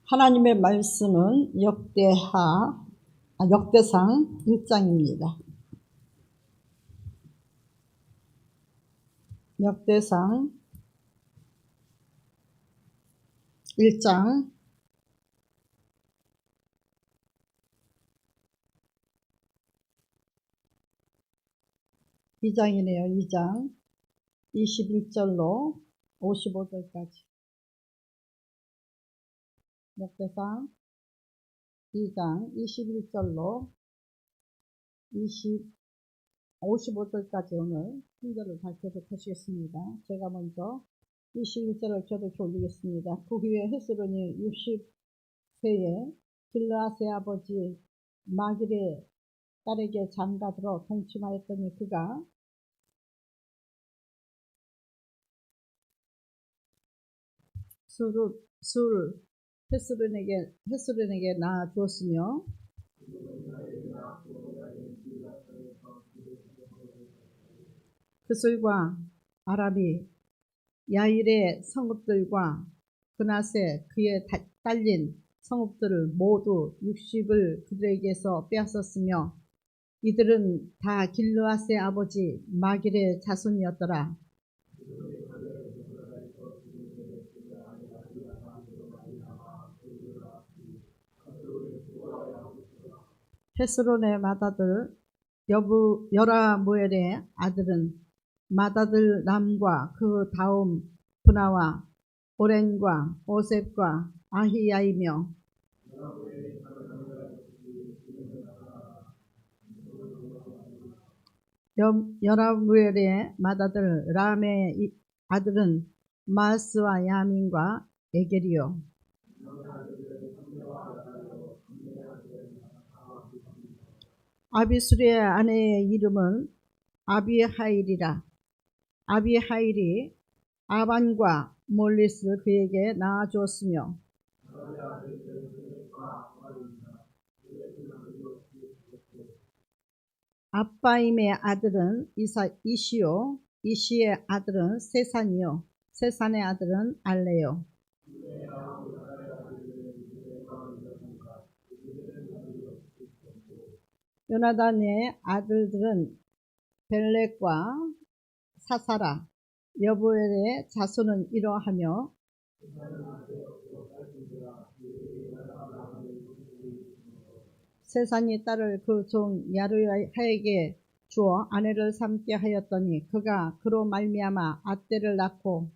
하나님의 말씀은 역대상 1장입니다. 역대상 1장 2장이네요. 2장 21절로 55절까지. 역대상 2장 21절로 55절까지 오늘 순절을 발표를 하시겠습니다. 제가 먼저 21절을 저도 올리겠습니다. 그 후에 헤스론이 60세에 길르앗의 아버지 마길의 딸에게 장가들어 동침하였더니 그가 술을 헤스론에게 낳아 주었으며 그 술과 아람이 야일의 성읍들과 그낫에 그의 딸린 성읍들을 모두 60을 그들에게서 빼앗았으며 이들은 다 길르앗의 아버지 마길의 자손이었더라. 헤스론의 맏아들 여라무엘의 아들은 맏아들 남과 그 다음 브나와 오렌과 오셉과 아히야이며 여라무엘의 맏아들 람의 아들은 마스와 야민과 에겔이요. 아비술의 아내의 이름은 아비하일이라. 아비하일이 아반과 몰리스를 그에게 낳아주었으며 아빠임의 아들은 이시요, 이시의 아들은 세산이요, 세산의 아들은 알레요. 요나단의 아들들은 벨렉과 사사라. 여부엘의 자손은 이러하며 세산이 딸을 그 종 야르야에게 주어 아내를 삼게 하였더니 그가 그로 말미암아 앗대를 낳고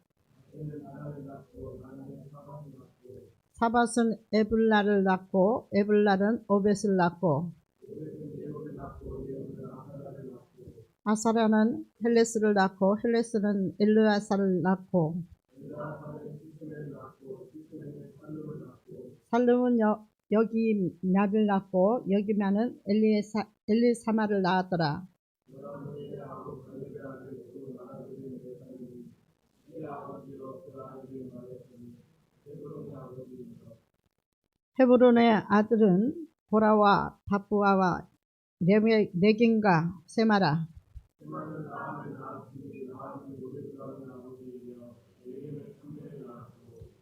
사밧은 에블라를 낳고 에블랄은 오벳을 낳고 아사라는 헬레스를 낳고 헬레스는 엘르아사를 낳고 살룸은 여기냐를 낳고 여기냐는 엘리사마를 낳았더라. 헤브론의 아들은 보라와 바부아와 네긴과 세마라.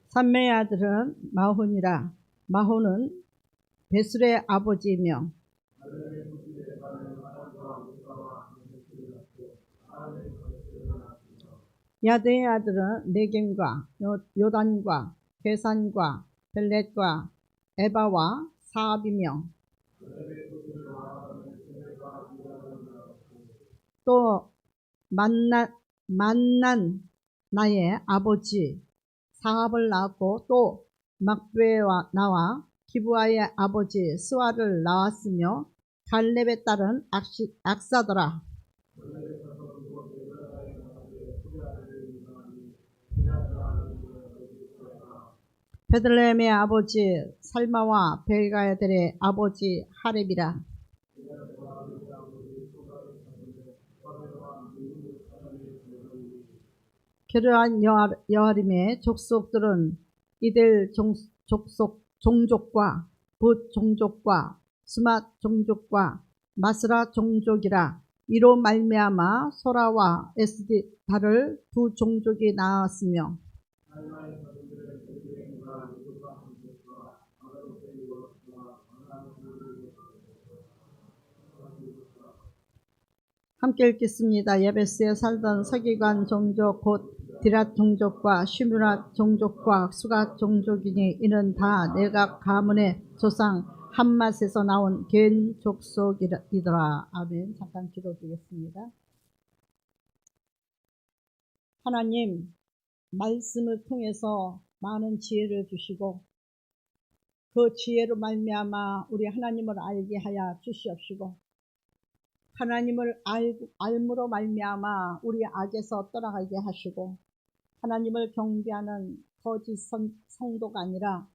삼매의 아들은 마혼이라. 마혼은 베술의 아버지이며 야드의 아들은 네겜과 요단과 게산과 벨렛과 에바와 사압이며 또 만난 나의 아버지 사압을 낳았고 또 막베와 나와 기브아의 아버지 스와를 낳았으며 갈렙의 딸은 악사더라. 베들레헴의 아버지 살마와 벨가들의 아버지 하렙이라. 게르한 여아림의 족속들은 이들 종족과 붓 종족과 스맛 종족과 마스라 종족이라. 이로 말미암아 소라와 에스디다를 두 종족이 나왔으며 함께 읽겠습니다. 야베스에 살던 서기관 종족 곧 디랏 종족과 시므랏 종족과 수갓 종족이니 이는 다 내각 가문의 조상 함맛에서 나온 겐 족속이더라. 아멘. 잠깐 기도드리겠습니다. 하나님, 말씀을 통해서 많은 지혜를 주시고 그 지혜로 말미암아 우리 하나님을 알게 하여 주시옵시고 하나님을 알므로 말미암아 우리 악에서 떠나가게 하시고 하나님을 경배하는 거짓 성도가 아니라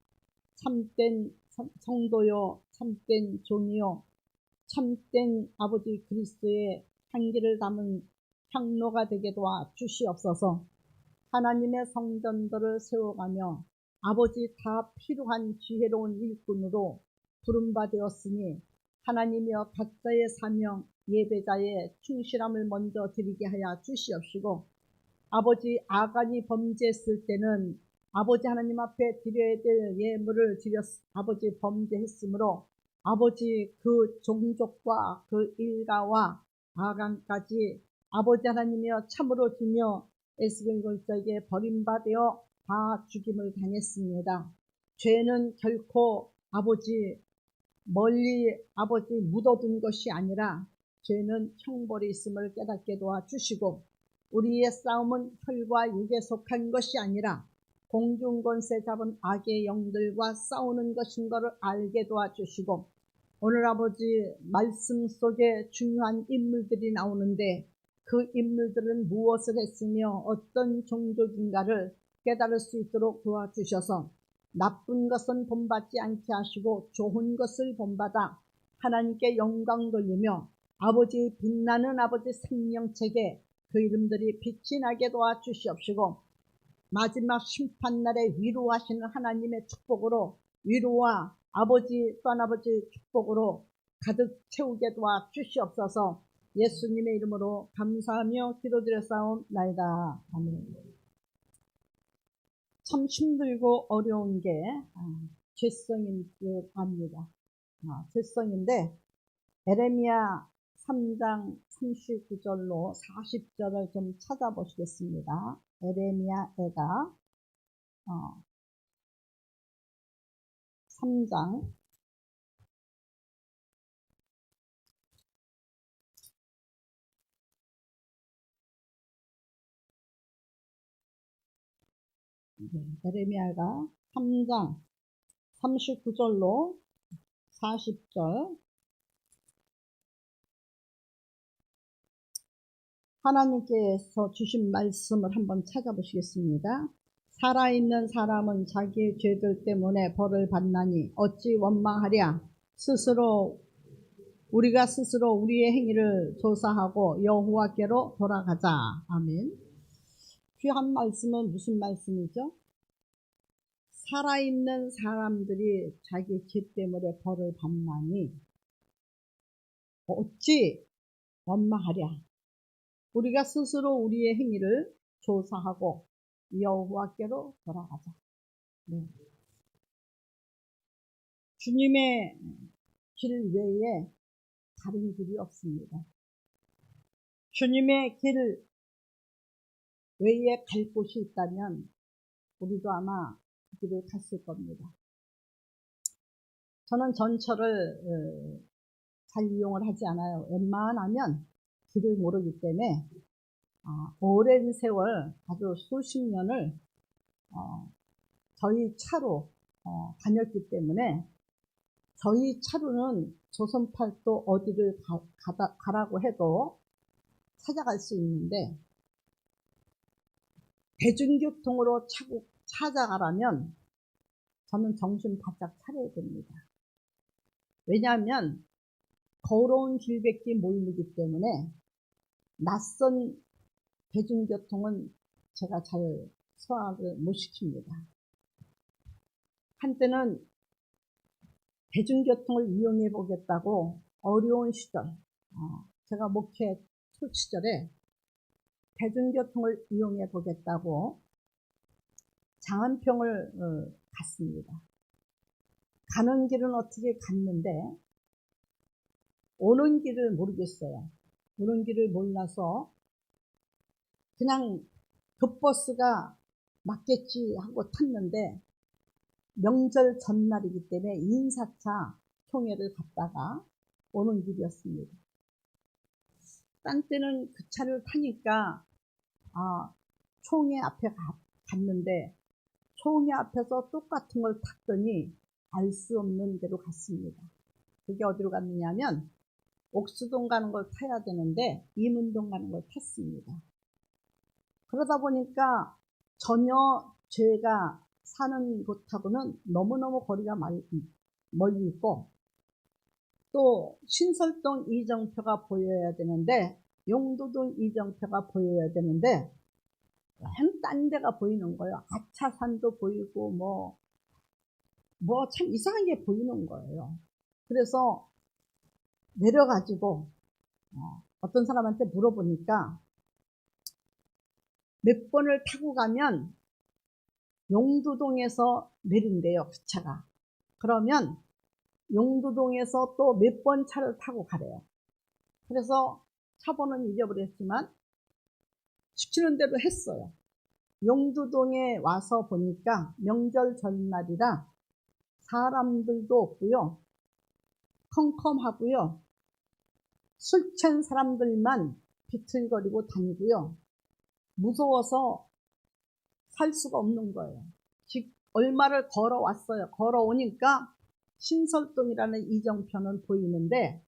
참된 성도요 참된 종이요 참된 아버지 그리스도의 향기를 담은 향로가 되게 도와 주시옵소서. 하나님의 성전들을 세워가며 아버지 다 필요한 지혜로운 일꾼으로 부름받았으니 하나님이여 각자의 사명 예배자의 충실함을 먼저 드리게 하여 주시옵시고 아버지 아간이 범죄했을 때는 아버지 하나님 앞에 드려야 될 예물을 아버지 범죄했으므로 아버지 그 종족과 그 일가와 아간까지 아버지 하나님이여 참으로 주며 에스겔 골짜기에 버림받아 다 죽임을 당했습니다. 죄는 결코 아버지 멀리 아버지 묻어둔 것이 아니라 죄는 형벌이 있음을 깨닫게 도와주시고 우리의 싸움은 혈과 육에 속한 것이 아니라 공중권세 잡은 악의 영들과 싸우는 것인 것을 알게 도와주시고 오늘 아버지 말씀 속에 중요한 인물들이 나오는데 그 인물들은 무엇을 했으며 어떤 종족인가를 깨달을 수 있도록 도와주셔서 나쁜 것은 본받지 않게 하시고 좋은 것을 본받아 하나님께 영광 돌리며 아버지 빛나는 아버지 생명책에 그 이름들이 빛이 나게 도와주시옵시고 마지막 심판날에 위로하시는 하나님의 축복으로 위로와 아버지 또한 아버지 축복으로 가득 채우게 도와주시옵소서. 예수님의 이름으로 감사하며 기도드렸사옵나이다. 아멘. 참 힘들고 어려운 게 죄성인 줄 압니다. 죄성인데 에레미야 3장 39절로 40절을 좀 찾아보시겠습니다. 에레미야 애가 3장 에레미야가 3장 39절로 40절 하나님께서 주신 말씀을 한번 찾아보시겠습니다. 살아있는 사람은 자기의 죄들 때문에 벌을 받나니 어찌 원망하랴. 우리가 스스로 우리의 행위를 조사하고 여호와께로 돌아가자. 아멘. 귀한 말씀은 무슨 말씀이죠? 살아있는 사람들이 자기 죄 때문에 벌을 받나니 어찌 원망하랴. 우리가 스스로 우리의 행위를 조사하고 여호와께로 돌아가자. 네. 주님의 길 외에 다른 길이 없습니다. 주님의 길 외에 갈 곳이 있다면 우리도 아마 그 길을 갔을 겁니다. 저는 전철을 잘 이용을 하지 않아요. 웬만하면 길을 모르기 때문에 오랜 세월 아주 수십 년을 저희 차로 다녔기 때문에 저희 차로는 조선팔도 어디를 가라고 해도 찾아갈 수 있는데 대중교통으로 찾아가라면 저는 정신 바짝 차려야 됩니다. 왜냐하면 더러운 길밖에 모이기 때문에 낯선 대중교통은 제가 잘 소화를 못 시킵니다. 한때는 대중교통을 이용해 보겠다고 어려운 시절, 제가 목회 초 시절에 대중교통을 이용해 보겠다고 장안평을 갔습니다. 가는 길은 어떻게 갔는데 오는 길을 모르겠어요. 오는 길을 몰라서 그냥 그 버스가 맞겠지 하고 탔는데 명절 전날이기 때문에 인사차 총회를 갔다가 오는 길이었습니다. 딴 때는 그 차를 타니까 총회 앞에 갔는데 총회 앞에서 똑같은 걸 탔더니 알 수 없는 데로 갔습니다. 그게 어디로 갔느냐면 옥수동 가는 걸 타야 되는데 이문동 가는 걸 탔습니다. 그러다 보니까 전혀 제가 사는 곳하고는 너무너무 거리가 멀리 있고 또 신설동 이정표가 보여야 되는데 용두동 이정표가 보여야 되는데 딴 데가 보이는 거예요. 아차산도 보이고 뭐 참 이상한 게 보이는 거예요. 그래서 내려가지고 어떤 사람한테 물어보니까 몇 번을 타고 가면 용두동에서 내린대요, 그 차가. 그러면 용두동에서 또 몇 번 차를 타고 가래요. 그래서 차번호는 잊어버렸지만 시키는 대로 했어요. 용두동에 와서 보니까 명절 전날이라 사람들도 없고요. 컴컴하고요. 술 취한 사람들만 비틀거리고 다니고요. 무서워서 살 수가 없는 거예요. 얼마를 걸어왔어요. 걸어오니까 신설동이라는 이정표는 보이는데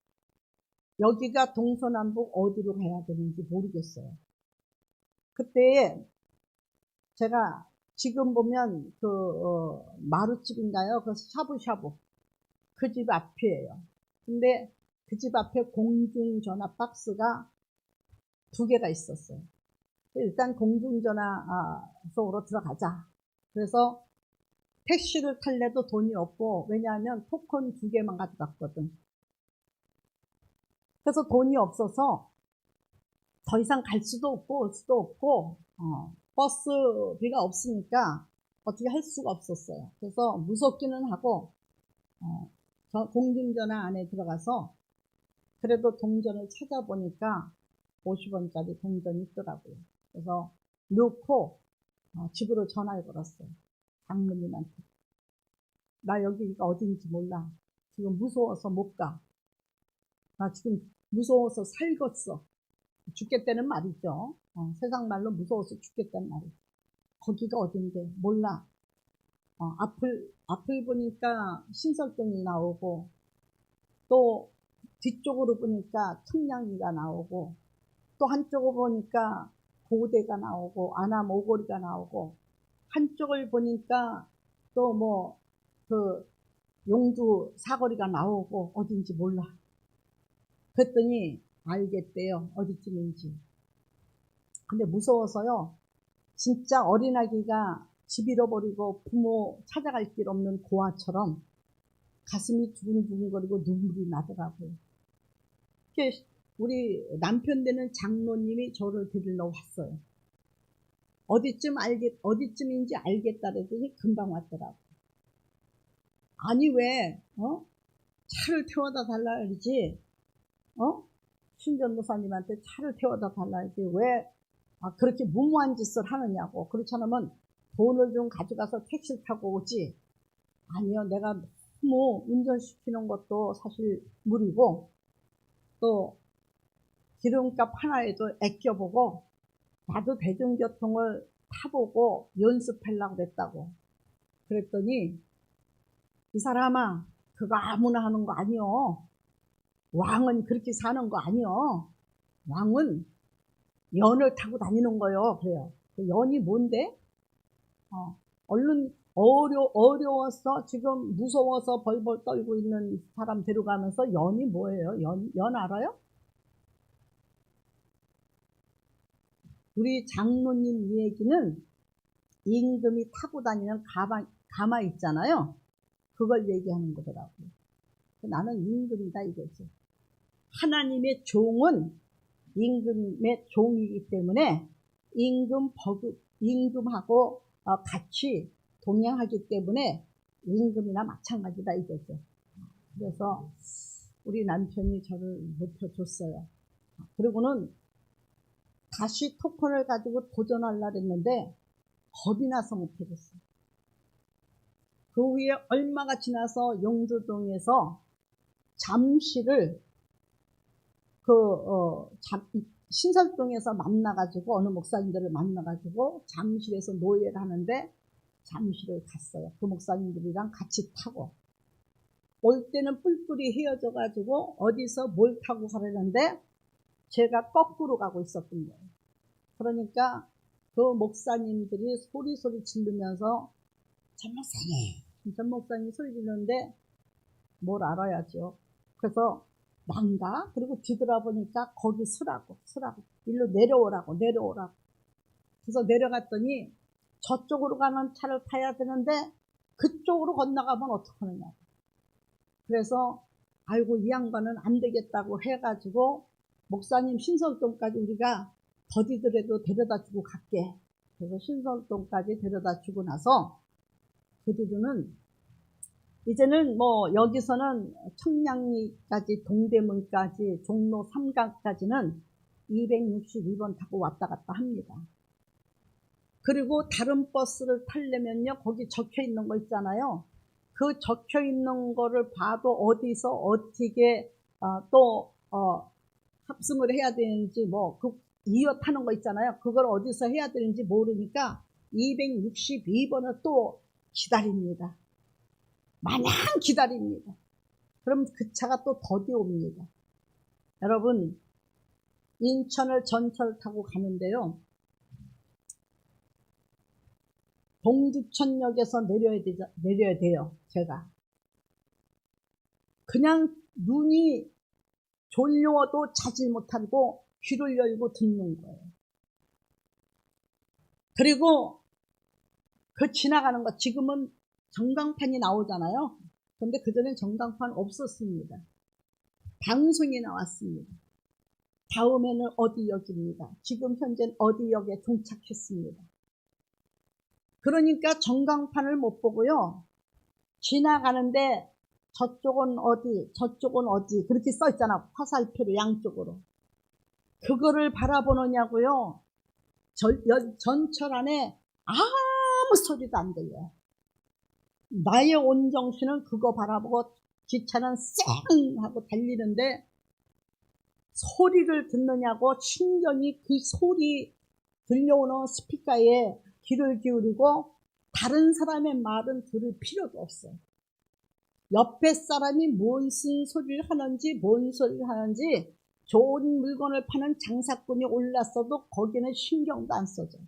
여기가 동서남북 어디로 가야 되는지 모르겠어요. 그때 제가 지금 보면 마루집인가요? 그 샤브샤브 그 집 앞이에요. 근데 그 집 앞에 공중전화 박스가 2개가 있었어요. 일단 공중전화 속으로 들어가자. 그래서 택시를 탈래도 돈이 없고 왜냐하면 토큰 2개만 가져갔거든. 그래서 돈이 없어서 더 이상 갈 수도 없고 올 수도 없고 버스비가 없으니까 어떻게 할 수가 없었어요. 그래서 무섭기는 하고 공중전화 안에 들어가서 그래도 동전을 찾아보니까 50원짜리 동전이 있더라고요. 그래서 넣고 집으로 전화를 걸었어요. 장모님한테. 나 여기가 어딘지 몰라. 지금 무서워서 못 가. 나 지금 무서워서 살겠어. 죽겠다는 말이죠. 세상 말로 무서워서 죽겠다는 말이에요. 거기가 어딘데 몰라. 앞을 보니까 신설동이 나오고 또 뒤쪽으로 보니까 청량리가 나오고 또 한쪽으로 보니까 고대가 나오고 안암 오거리가 나오고 한쪽을 보니까 또 그 용두 사거리가 나오고 어딘지 몰라. 그랬더니 알겠대요. 어디쯤인지. 근데 무서워서요. 진짜 어린아기가 집 잃어버리고 부모 찾아갈 길 없는 고아처럼 가슴이 두근두근거리고 눈물이 나더라고요. 우리 남편 되는 장로님이 저를 데리러 왔어요. 어디쯤인지 알겠다 그랬더니 금방 왔더라고요. 아니 왜 차를 태워다 달라 그러지? 신전무사님한테 차를 태워다 달라 그러지? 왜 그렇게 무모한 짓을 하느냐고. 그렇지 않으면 돈을 좀 가져가서 택시 타고 오지. 아니요, 내가 너무 운전시키는 것도 사실 무리고 또 기름값 하나에도 아껴보고 나도 대중교통을 타보고 연습하려고 그랬다고. 그랬더니 이 사람아, 그거 아무나 하는 거 아니요. 왕은 그렇게 사는 거 아니요. 왕은 연을 타고 다니는 거요. 그래요. 그 연이 뭔데? 얼른 어려워서 지금 무서워서 벌벌 떨고 있는 사람 데려가면서 연이 뭐예요? 연 알아요? 우리 장로님 얘기는 임금이 타고 다니는 가마 있잖아요. 그걸 얘기하는 거더라고요. 나는 임금이다 이거지. 하나님의 종은 임금의 종이기 때문에 임금하고 같이 동행하기 때문에 임금이나 마찬가지다 이거죠. 그래서 우리 남편이 저를 높여줬어요. 그리고는 다시 토큰을 가지고 도전하려고 했는데 겁이 나서 못하겠어요. 그 후에 얼마가 지나서 용두동에서 잠시를 신설동에서 만나가지고 어느 목사님들을 만나가지고 잠실에서 노예를 하는데 잠실을 갔어요. 그 목사님들이랑 같이 타고 올 때는 뿔뿔이 헤어져가지고 어디서 뭘 타고 가려는데 제가 거꾸로 가고 있었던 거예요. 그러니까 그 목사님들이 소리 지르면서 전 목사님이 소리 지르는데 뭘 알아야죠. 그래서 난가? 그리고 뒤돌아보니까 거기 서라고 일로 내려오라고. 그래서 내려갔더니 저쪽으로 가는 차를 타야 되는데 그쪽으로 건너가면 어떡하느냐. 그래서 아이고 이 양반은 안 되겠다고 해가지고 목사님 신설동까지 우리가 더디더라도 데려다 주고 갈게. 그래서 신설동까지 데려다 주고 나서 그 뒤로는 이제는 뭐 여기서는 청량리까지 동대문까지 종로 3가까지는 262번 타고 왔다 갔다 합니다. 그리고 다른 버스를 타려면요 거기 적혀 있는 거 있잖아요. 그 적혀 있는 거를 봐도 어디서 어떻게 합승을 해야 되는지 그 이어 타는 거 있잖아요. 그걸 어디서 해야 되는지 모르니까 262번을 또 기다립니다. 마냥 기다립니다. 그럼 그 차가 또 더디 옵니다. 여러분 인천을 전철 타고 가는데요. 동두천역에서 내려야 돼요. 제가 그냥 눈이 졸려도 자질 못하고 귀를 열고 듣는 거예요. 그리고 그 지나가는 거 지금은 전광판이 나오잖아요. 근데 그전엔 전광판 없었습니다. 방송이 나왔습니다. 다음에는 어디 역입니다. 지금 현재는 어디 역에 종착했습니다. 그러니까 전광판을 못 보고요. 지나가는데 저쪽은 어디 그렇게 써 있잖아. 화살표로 양쪽으로. 그거를 바라보느냐고요. 전철 안에 아무 소리도 안 들려요. 나의 온정신은 그거 바라보고 기차는 쌩 하고 달리는데 소리를 듣느냐고 신경이 그 소리 들려오는 스피커에 귀를 기울이고 다른 사람의 말은 들을 필요도 없어요. 옆에 사람이 무슨 소리를 하는지 좋은 물건을 파는 장사꾼이 올랐어도 거기는 신경도 안 써져.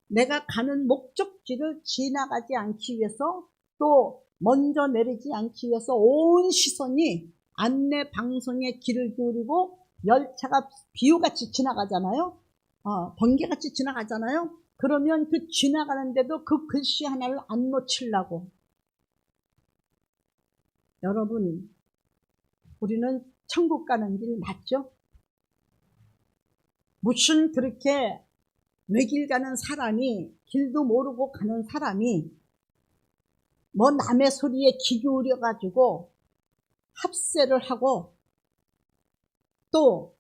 내가 가는 목적지를 지나가지 않기 위해서 또 먼저 내리지 않기 위해서 온 시선이 안내 방송에 귀를 기울이고 열차가 비유같이 지나가잖아요. 번개같이 지나가잖아요. 그러면 그 지나가는데도 그 글씨 하나를 안 놓치려고. 여러분 우리는 천국 가는 길 맞죠? 무슨 그렇게 외길 가는 사람이 길도 모르고 가는 사람이 뭐 남의 소리에 귀 기울여 가지고 합세를 하고 또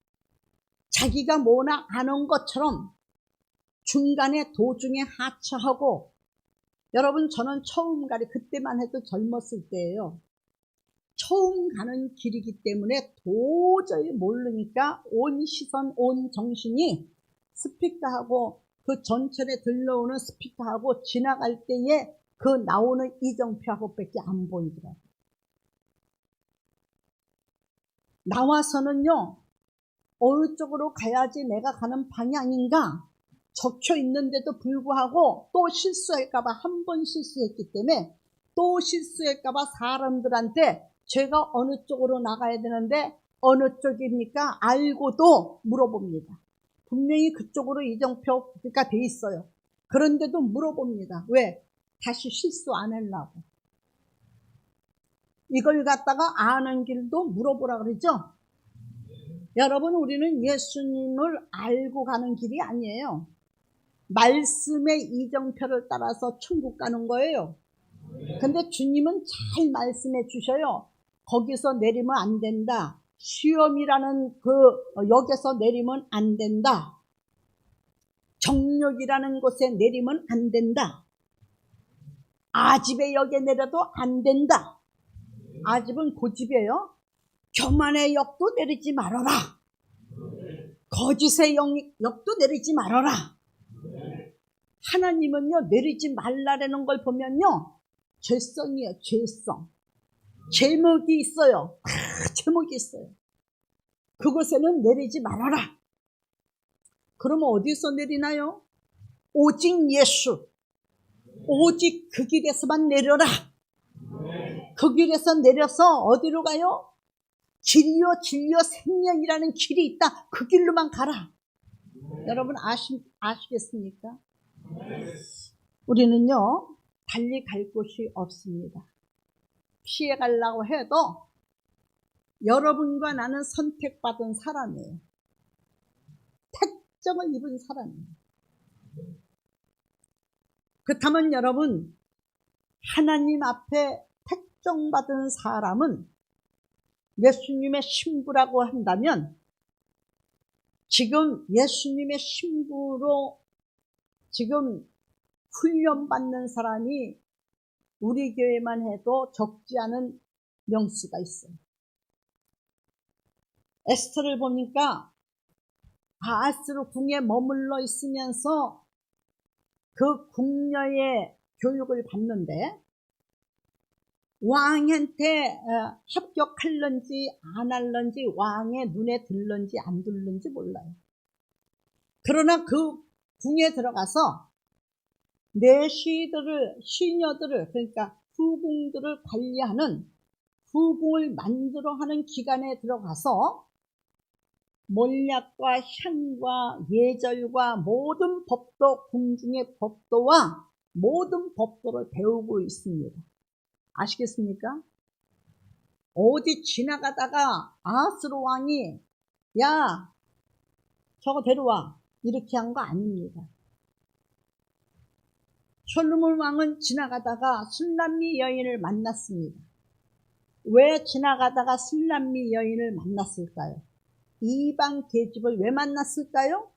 자기가 뭐나 아는 것처럼 중간에 도중에 하차하고. 여러분 저는 처음 그때만 해도 젊었을 때예요. 처음 가는 길이기 때문에 도저히 모르니까 온 시선 온 정신이 스피커하고 그 전철에 들러오는 스피커하고 지나갈 때에 그 나오는 이정표하고 밖에 안 보이더라고요. 나와서는요 어느 쪽으로 가야지 내가 가는 방향인가 적혀 있는데도 불구하고 또 실수할까봐 한 번 실수했기 때문에 또 실수할까봐 사람들한테 제가 어느 쪽으로 나가야 되는데 어느 쪽입니까? 알고도 물어봅니다. 분명히 그쪽으로 이정표가 돼 있어요. 그런데도 물어봅니다. 왜? 다시 실수 안 하려고. 이걸 갖다가 아는 길도 물어보라 그러죠? 여러분 우리는 예수님을 알고 가는 길이 아니에요. 말씀의 이정표를 따라서 천국 가는 거예요. 근데 주님은 잘 말씀해 주셔요. 거기서 내리면 안 된다. 시험이라는 그 역에서 내리면 안 된다. 정욕이라는 곳에 내리면 안 된다. 아집의 역에 내려도 안 된다. 아집은 고집이에요. 교만의 역도 내리지 말아라. 거짓의 역도 내리지 말아라. 하나님은요, 내리지 말라라는 걸 보면요, 죄성이에요. 죄성. 제목이 있어요. 제목이 있어요. 그곳에는 내리지 말아라. 그러면 어디서 내리나요? 오직 예수, 오직 그 길에서만 내려라. 그 길에서 내려서 어디로 가요? 진리요 진리요 생명이라는 길이 있다. 그 길로만 가라. 여러분 아시겠습니까? 우리는요, 달리 갈 곳이 없습니다. 피해 가려고 해도 여러분과 나는 선택받은 사람이에요. 택정을 입은 사람이에요. 그렇다면 여러분, 하나님 앞에 택정받은 사람은 예수님의 신부라고 한다면, 지금 예수님의 신부로 지금 훈련받는 사람이 우리 교회만 해도 적지 않은 명수가 있어요. 에스더를 보니까 아하스로 궁에 머물러 있으면서 그 궁녀의 교육을 받는데, 왕한테 합격할런지 안 할런지, 왕의 눈에 들런지 안 들런지 몰라요. 그러나 그 궁에 들어가서 시녀들을, 그러니까 후궁들을 관리하는, 후궁을 만들어 하는 기관에 들어가서 몰약과 향과 예절과 모든 법도, 궁중의 법도와 모든 법도를 배우고 있습니다. 아시겠습니까? 어디 지나가다가 아하스로 왕이 야, 저거 데려와, 이렇게 한 거 아닙니다. 솔로몬 왕은 지나가다가 술람미 여인을 만났습니다. 왜 지나가다가 술람미 여인을 만났을까요? 이방 계집을 왜 만났을까요?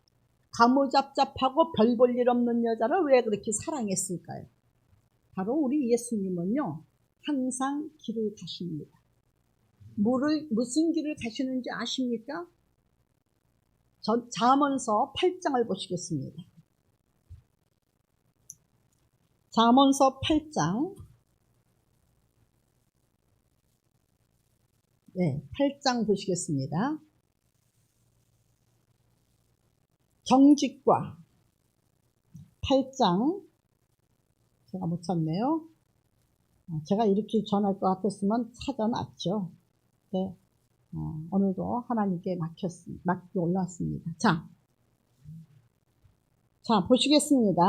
가무잡잡하고 별 볼 일 없는 여자를 왜 그렇게 사랑했을까요? 바로 우리 예수님은요, 항상 길을 가십니다. 무슨 길을 가시는지 아십니까? 잠언서 8장을 보시겠습니다. 잠언서 8장, 네, 8장 보시겠습니다. 정직과 8장, 제가 못 찾네요. 제가 이렇게 전할 것 같았으면 찾아놨죠. 네, 오늘도 하나님께 맡겨 올랐습니다. 자, 보시겠습니다.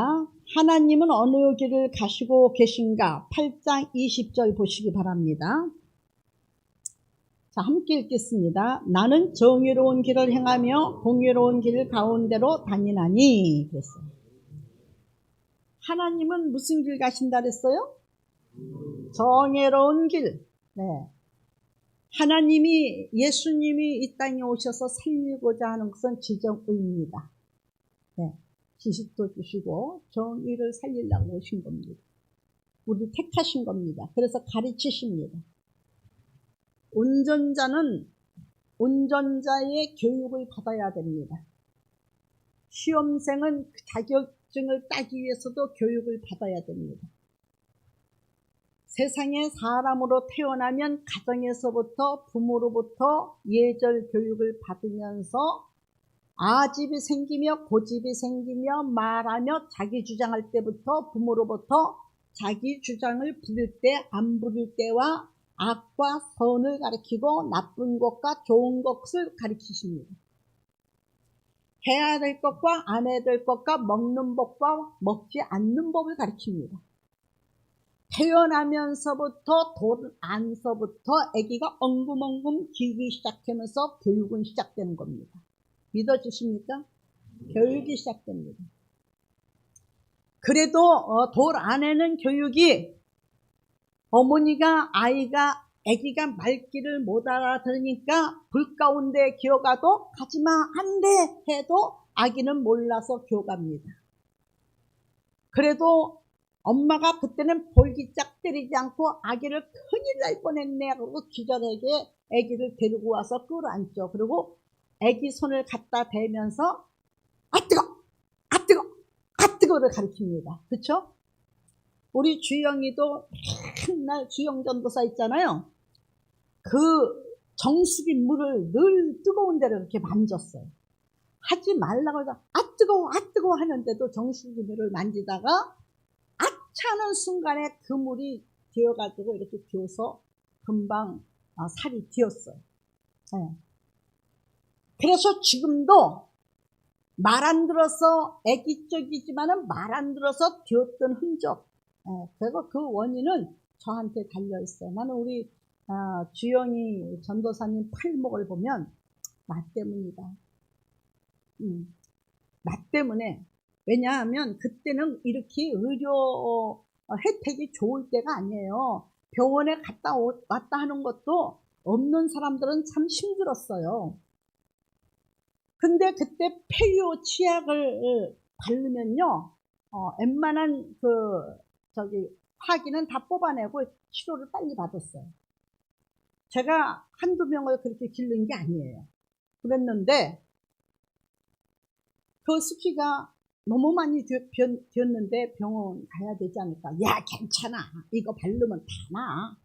하나님은 어느 길을 가시고 계신가? 8장 20절 보시기 바랍니다. 자, 함께 읽겠습니다. 나는 정의로운 길을 행하며 공의로운 길 가운데로 다니나니. 그랬어요. 하나님은 무슨 길 가신다 그랬어요? 정의로운 길. 네. 하나님이, 예수님이 이 땅에 오셔서 살리고자 하는 것은 지정의입니다. 네. 지식도 주시고 정의를 살리려고 오신 겁니다. 우리 택하신 겁니다. 그래서 가르치십니다. 운전자는 운전자의 교육을 받아야 됩니다. 시험생은 자격증을 따기 위해서도 교육을 받아야 됩니다. 세상에 사람으로 태어나면 가정에서부터, 부모로부터 예절 교육을 받으면서 아집이 생기며 고집이 생기며 말하며 자기 주장할 때부터 부모로부터 자기 주장을 부릴 때 안 부릴 때와 악과 선을 가리키고 나쁜 것과 좋은 것을 가리키십니다. 해야 될 것과 안 해야 될 것과 먹는 법과 먹지 않는 법을 가리킵니다. 태어나면서부터 돌 안서부터 아기가 엉금엉금 기기 시작하면서 교육은 시작되는 겁니다. 믿어주십니까? 교육이 시작됩니다. 그래도 돌 안에는 교육이, 어머니가 아이가 아기가 말귀를 못 알아들으니까 불 가운데 기어가도 가지마 안 돼 해도 아기는 몰라서 기어갑니다. 그래도 엄마가 그때는 볼기짝 때리지 않고 아기를 큰일 날 뻔했네 그러고 기절하게 아기를 데리고 와서 끌어안죠. 그리고 아기 손을 갖다 대면서 아 뜨거! 아 뜨거! 아 뜨거를 가리킵니다. 그쵸? 우리 주영이도 맨날 주영전도사 있잖아요. 그 정수기 물을 늘 뜨거운 데를 이렇게 만졌어요. 하지 말라고 해서 아 뜨거워 하는데도 정수기 물을 만지다가 아차는 순간에 그 물이 되어가지고 이렇게 기어서 금방 살이 뒤었어요. 네. 그래서 지금도 말 안 들어서 애기 쪽이지만은 말 안 들어서 뒤었던 흔적. 그리고 그 원인은 저한테 달려 있어요. 나는 우리 주영이 전도사님 팔목을 보면 나 때문이다. 나 때문에. 왜냐하면 그때는 이렇게 의료 혜택이 좋을 때가 아니에요. 병원에 갔다 왔다 하는 것도 없는 사람들은 참 힘들었어요. 근데 그때 폐유 치약을 바르면요, 웬만한 화기는 다 뽑아내고 치료를 빨리 받았어요. 제가 한두 명을 그렇게 기른 게 아니에요. 그랬는데, 그 수치가 너무 많이 되었는데 병원 가야 되지 않을까. 야, 괜찮아. 이거 바르면 다 나.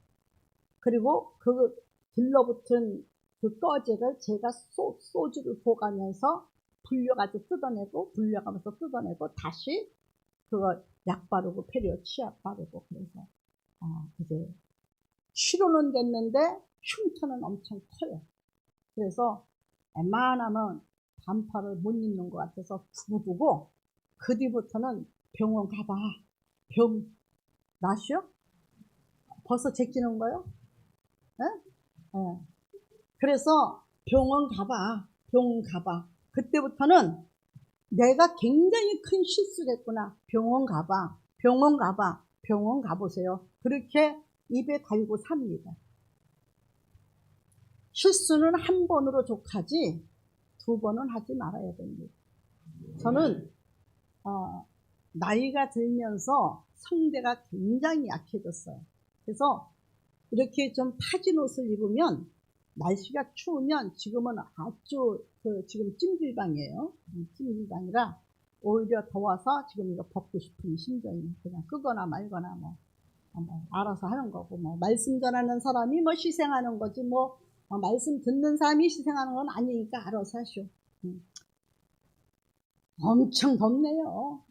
그리고 그 들러붙은 그 꺼제를 제가 소주를 부어가면서 불려가지고 불려가면서 뜯어내고 다시 그거 약 바르고 페리오 치약 바르고 그래서 이제 치료는 됐는데 흉터는 엄청 커요. 그래서 웬만하면 반팔을 못 입는 것 같아서 두고 그 뒤부터는 병원 가봐. 병 나시오? 벌써 제끼는 거요? 네? 네. 그래서 병원 가봐. 그때부터는 내가 굉장히 큰 실수를 했구나. 병원 가보세요. 그렇게 입에 달고 삽니다. 실수는 한 번으로 족하지 두 번은 하지 말아야 됩니다. 저는 나이가 들면서 성대가 굉장히 약해졌어요. 그래서 이렇게 좀 파진 옷을 입으면 날씨가 추우면 지금은 아주 지금 찜질방이에요. 찜질방이라 오히려 더워서 지금 이거 벗고 싶은 심정이 그냥 끄거나 말거나 뭐 알아서 하는 거고 뭐 말씀 전하는 사람이 뭐 희생하는 거지 뭐 말씀 듣는 사람이 희생하는 건 아니니까 알아서 하시오. 엄청 덥네요.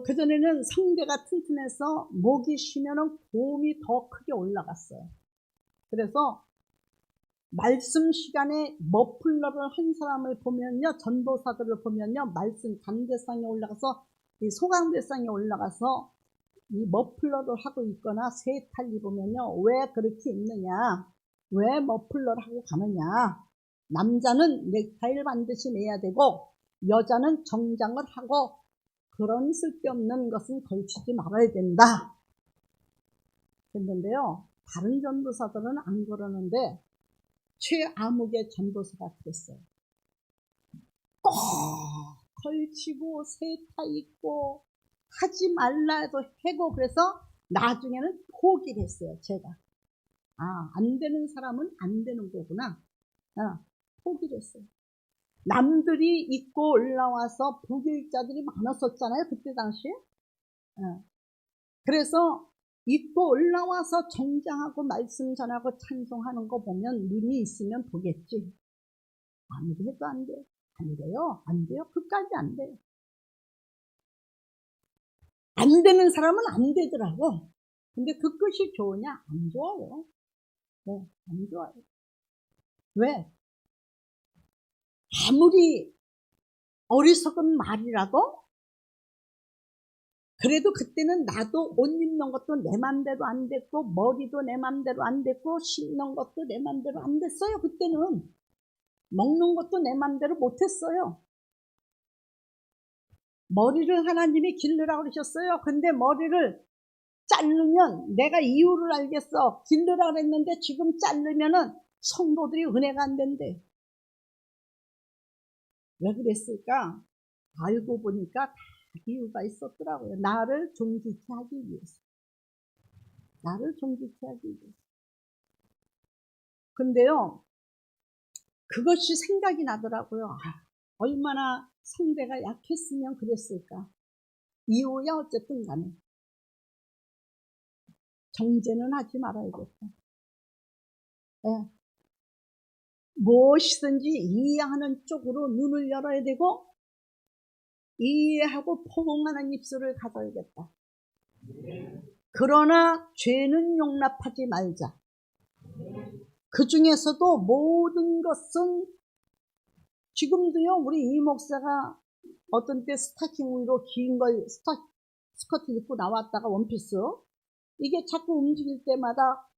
그전에는 성대가 튼튼해서 목이 쉬면은 고음이 더 크게 올라갔어요. 그래서 말씀 시간에 머플러를 한 사람을 보면요, 전도사들을 보면요, 말씀 강대상에 올라가서 이 소강대상에 올라가서 이 머플러를 하고 있거나 세탈 입으면요, 왜 그렇게 입느냐, 왜 머플러를 하고 가느냐. 남자는 넥타이를 반드시 매야 되고 여자는 정장을 하고 그런 쓸데없는 것은 걸치지 말아야 된다. 했는데요. 다른 전도사들은 안 그러는데 최아무개 전도사가 그랬어요. 꼭 걸치고 세타 입고 하지 말라도 해고 그래서 나중에는 포기를 했어요. 제가. 안 되는 사람은 안 되는 거구나. 포기를 했어요. 남들이 입고 올라와서 불교일자들이 많았었잖아요. 그때 당시에. 그래서 입고 올라와서 정장하고 말씀 전하고 찬송하는 거 보면 눈이 있으면 보겠지. 아무리 해도 안 돼요. 안 돼요. 안 돼요. 끝까지 안 돼요. 안 되는 사람은 안 되더라고. 근데 그 끝이 좋으냐? 안 좋아요. 네, 안 좋아요. 왜? 아무리 어리석은 말이라도 그래도 그때는 나도 옷 입는 것도 내 맘대로 안 됐고 머리도 내 맘대로 안 됐고 씻는 것도 내 맘대로 안 됐어요. 그때는 먹는 것도 내 맘대로 못했어요. 머리를 하나님이 기르라고 그러셨어요. 근데 머리를 자르면 내가 이유를 알겠어. 길르라 그랬는데 지금 자르면은 성도들이 은혜가 안 된대. 왜 그랬을까? 알고 보니까 다 이유가 있었더라고요. 나를 존귀케 하기 위해서. 나를 존귀케 하기 위해서. 근데요, 그것이 생각이 나더라고요. 아, 얼마나 상대가 약했으면 그랬을까. 이유야 어쨌든 간에. 정죄는 하지 말아야겠다. 예. 무엇이든지 이해하는 쪽으로 눈을 열어야 되고, 이해하고 포용하는 입술을 가져야겠다. 그러나 죄는 용납하지 말자. 그 중에서도 모든 것은 지금도요, 우리 이 목사가 어떤 때 스타킹 위로 긴 걸 스커트 입고 나왔다가 원피스, 이게 자꾸 움직일 때마다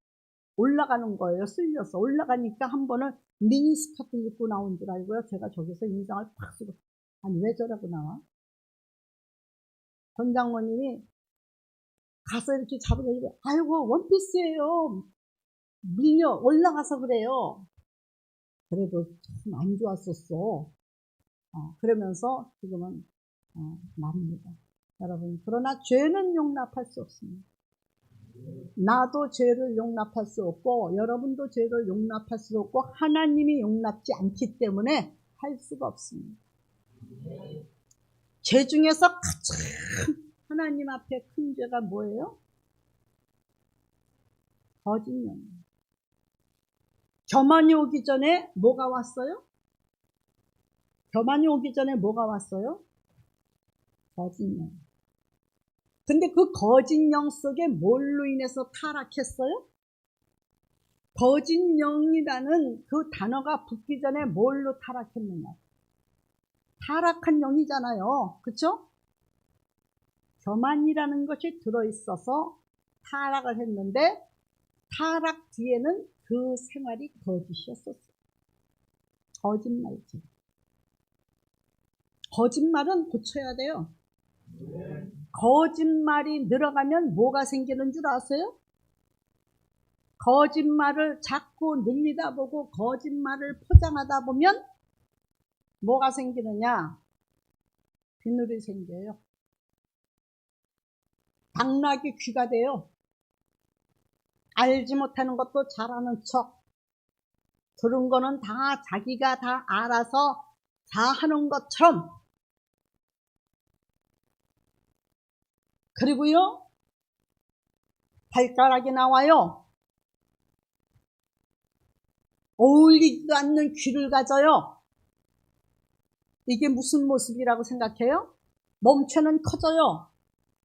올라가는 거예요. 쓸려서 올라가니까 한 번은 미니 스커트 입고 나온 줄 알고요. 제가 저기서 인상을 팍 쓰고, 아니 왜 저라고 나와? 전 장모님이 가서 이렇게 잡으려고, 아이고 원피스예요. 밀려 올라가서 그래요. 그래도 참 안 좋았었어. 그러면서 지금은 납니다. 여러분, 그러나 죄는 용납할 수 없습니다. 나도 죄를 용납할 수 없고 여러분도 죄를 용납할 수 없고 하나님이 용납지 않기 때문에 할 수가 없습니다. 죄 중에서 가장 하나님 앞에 큰 죄가 뭐예요? 거짓말이에요. 교만이 오기 전에 뭐가 왔어요? 교만이 오기 전에 뭐가 왔어요? 거짓말. 근데 그 거짓령 속에 뭘로 인해서 타락했어요? 거짓령이라는 그 단어가 붙기 전에 뭘로 타락했느냐? 타락한 영이잖아요. 그쵸? 교만이라는 것이 들어있어서 타락을 했는데 타락 뒤에는 그 생활이 거짓이었었어요. 거짓말이지. 거짓말은 고쳐야 돼요. 거짓말이 늘어가면 뭐가 생기는 줄 아세요? 거짓말을 자꾸 늘리다 보고 거짓말을 포장하다 보면 뭐가 생기느냐? 비늘이 생겨요. 당나귀 귀가 돼요. 알지 못하는 것도 잘하는 척. 들은 거는 다 자기가 다 알아서 다 하는 것처럼. 그리고요, 발가락이 나와요. 어울리지도 않는 귀를 가져요. 이게 무슨 모습이라고 생각해요? 몸체는 커져요.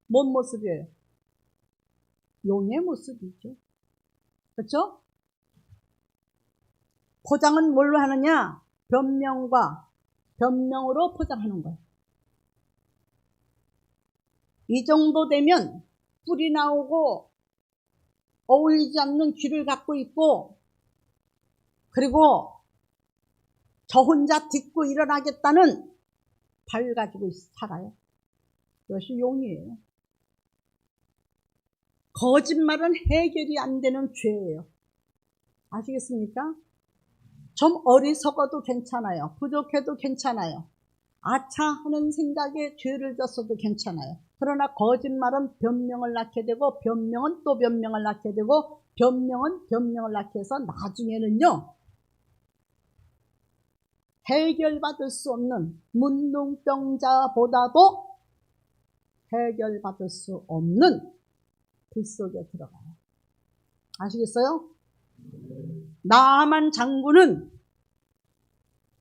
뭔 모습이에요? 용의 모습이죠. 그렇죠? 포장은 뭘로 하느냐? 변명과 변명으로 포장하는 거예요. 이 정도 되면 뿔이 나오고 어울리지 않는 귀를 갖고 있고, 그리고 저 혼자 딛고 일어나겠다는 발 가지고 살아요. 그것이 용이에요. 거짓말은 해결이 안 되는 죄예요. 아시겠습니까? 좀 어리석어도 괜찮아요. 부족해도 괜찮아요. 아차 하는 생각에 죄를 졌어도 괜찮아요. 그러나 거짓말은 변명을 낳게 되고, 변명은 또 변명을 낳게 되고, 변명은 변명을 낳게 해서 나중에는요, 해결받을 수 없는 문둥병자보다도 해결받을 수 없는 불 속에 들어가요. 아시겠어요? 나아만 장군은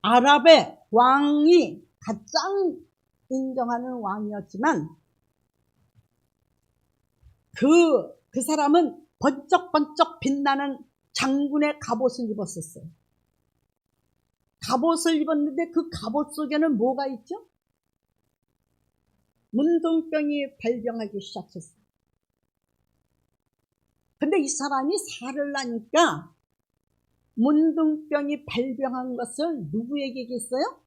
아랍의 왕이 가장 인정하는 왕이었지만 그 사람은 번쩍번쩍 빛나는 장군의 갑옷을 입었었어요. 갑옷을 입었는데 그 갑옷 속에는 뭐가 있죠? 문둥병이 발병하기 시작했어요. 근데 이 사람이 살을 나니까 문둥병이 발병한 것을 누구에게 얘기했어요?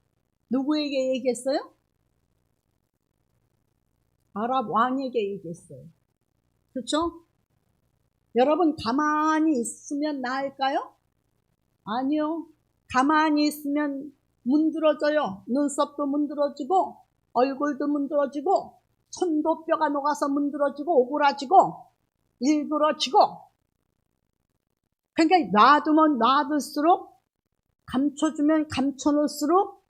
누구에게 얘기했어요? 아랍 왕에게 얘기했어요. 그렇죠? 여러분 가만히 있으면 나을까요? 아니요. 가만히 있으면 문드러져요. 눈썹도 문드러지고 얼굴도 문드러지고 손도 뼈가 녹아서 문드러지고 오그라지고 일그러지고. 그러니까 놔두면 놔둘수록 감춰주면 감춰놓을수록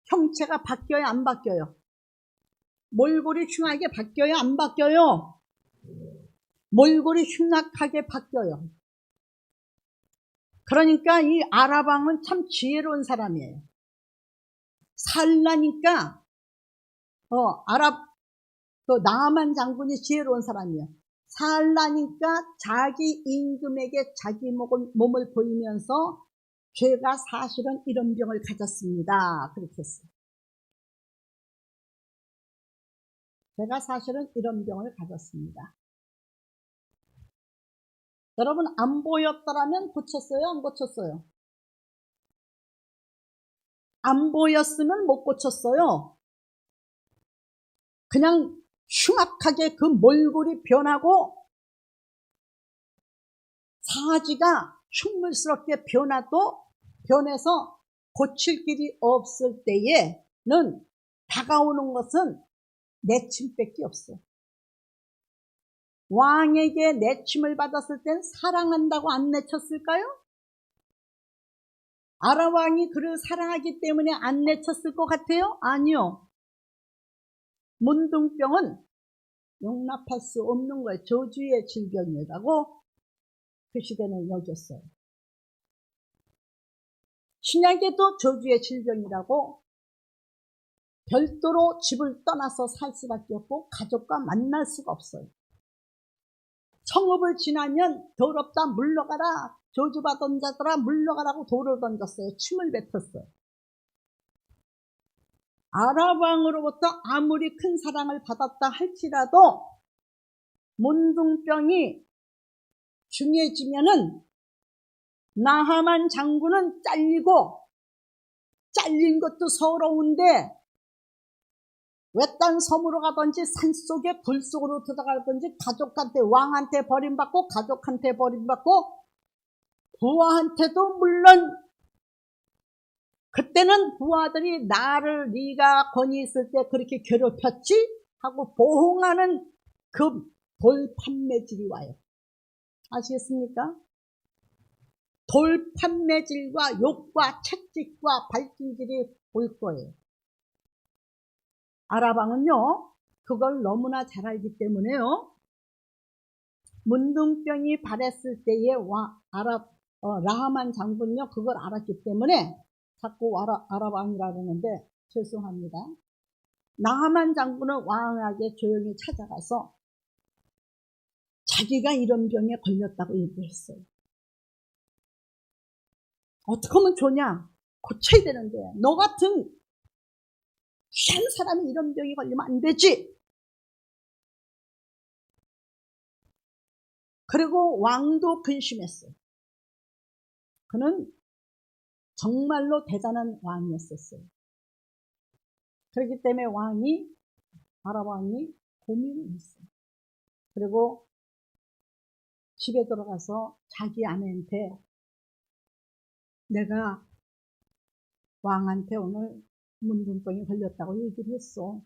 형체가 바뀌어요, 안 바뀌어요? 몰골이 흉하게 바뀌어요, 안 바뀌어요? 몰골이 흉악하게 바뀌어요. 그러니까 이 아라방은 참 지혜로운 사람이에요. 살라니까 그 나아만 장군이 지혜로운 사람이에요. 살라니까 자기 임금에게 자기 몸을 보이면서 죄가 사실은 이런 병을 가졌습니다. 그렇게 했어요. 제가 사실은 이런 병을 가졌습니다. 여러분 안 보였더라면 고쳤어요? 안 고쳤어요? 안 보였으면 못 고쳤어요. 그냥 흉악하게 그 몰골이 변하고 사지가 흉물스럽게 변해서 고칠 길이 없을 때에는 다가오는 것은 내침밖에 없어. 왕에게 내침을 받았을 땐 사랑한다고 안 내쳤을까요? 아라왕이 그를 사랑하기 때문에 안 내쳤을 것 같아요? 아니요. 문둥병은 용납할 수 없는 거예요. 저주의 질병이라고 그 시대는 여겼어요. 신약에도 저주의 질병이라고 별도로 집을 떠나서 살 수밖에 없고 가족과 만날 수가 없어요. 성읍을 지나면 더럽다 물러가라, 저주받은 자들아 물러가라고 돌을 던졌어요. 침을 뱉었어요. 아라왕으로부터 아무리 큰 사랑을 받았다 할지라도 문둥병이 중해지면은 나하만 장군은 잘린 것도 서러운데 외딴 섬으로 가든지 산속에 불속으로 들어가든지 가족한테 왕한테 버림받고 가족한테 버림받고 부하한테도 물론 그때는 부하들이 나를 네가 권위 있을 때 그렇게 괴롭혔지 하고 보응하는 그 돌판매질이 와요. 아시겠습니까? 돌판매질과 욕과 채찍과 발길질이 올 거예요. 아라방은요 그걸 너무나 잘 알기 때문에요 문둥병이 발했을 때에 라하만 장군요 그걸 알았기 때문에 자꾸 아라방이라 그러는데 죄송합니다. 나하만 장군은 왕에게 조용히 찾아가서 자기가 이런 병에 걸렸다고 얘기했어요. 어떻게 하면 좋냐? 고쳐야 되는데 너 같은 귀한 사람이 이런 병이 걸리면 안 되지. 그리고 왕도 근심했어요. 그는 정말로 대단한 왕이었었어요. 그렇기 때문에 아라왕이 고민을 했어요. 그리고 집에 들어가서 자기 아내한테 내가 왕한테 오늘 문둥병이 걸렸다고 얘기를 했어.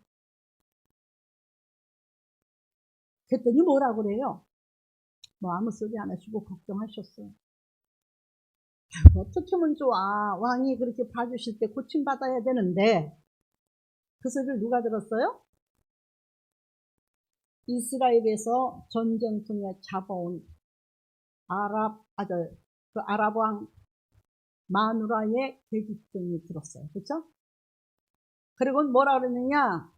그랬더니 뭐라고 그래요? 뭐 아무 소리 안 하시고 걱정하셨어요. 어떻게 하면 좋아. 왕이 그렇게 봐주실 때 고침받아야 되는데 그 소리를 누가 들었어요? 이스라엘에서 전쟁통에 잡아온 그 아랍 왕 마누라의 계집종이 들었어요. 그렇죠? 그리고 뭐라 그러느냐?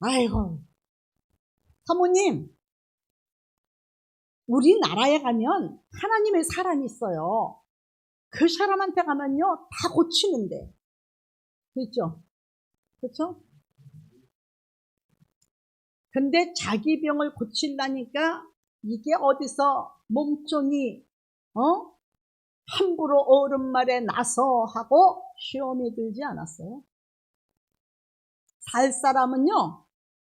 아이고 사모님 우리나라에 가면 하나님의 사람이 있어요. 그 사람한테 가면요 다 고치는데. 그렇죠? 그렇죠? 근데 자기 병을 고치려니까 이게 어디서 몸종이 함부로 어른 말에 나서 하고 시험이 들지 않았어요. 살 사람은요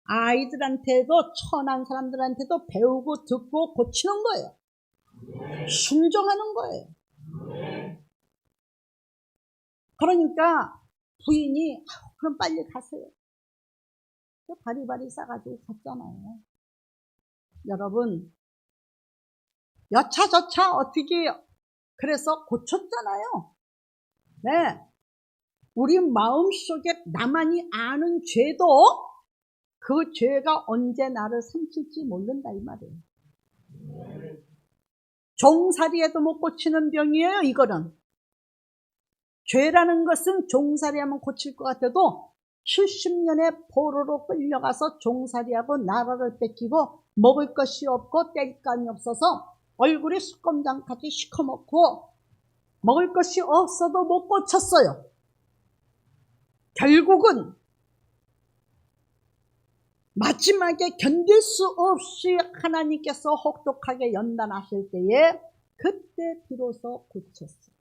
아이들한테도 천한 사람들한테도 배우고 듣고 고치는 거예요. 순종하는 거예요. 그러니까 부인이 그럼 빨리 가세요. 바리바리 싸가지고 갔잖아요. 여러분 여차저차 어떻게 그래서 고쳤잖아요. 네, 우리 마음속에 나만이 아는 죄도 그 죄가 언제 나를 삼킬지 모른다 이 말이에요. 종살이해도 못 고치는 병이에요. 이거는 죄라는 것은 종살이하면 고칠 것 같아도 70년의 포로로 끌려가서 종살이하고 나라를 뺏기고 먹을 것이 없고 뗄감이 없어서 얼굴에 수검장까지 시커멓고 먹을 것이 없어도 못 고쳤어요. 결국은 마지막에 견딜 수 없이 하나님께서 혹독하게 연단하실 때에 그때 비로소 고쳤어요.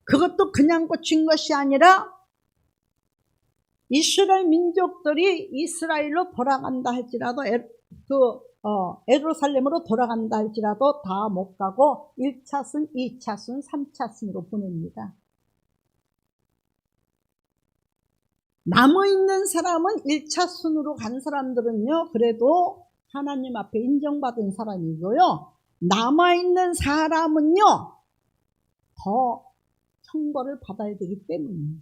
그것도 그냥 고친 것이 아니라 이스라엘 민족들이 이스라엘로 돌아간다 할지라도 예루살렘으로 돌아간다 할지라도 다 못 가고 1차순, 2차순, 3차순으로 보냅니다. 남아있는 사람은 1차순으로 간 사람들은요 그래도 하나님 앞에 인정받은 사람이고요. 남아있는 사람은요 더 형벌을 받아야 되기 때문이에요.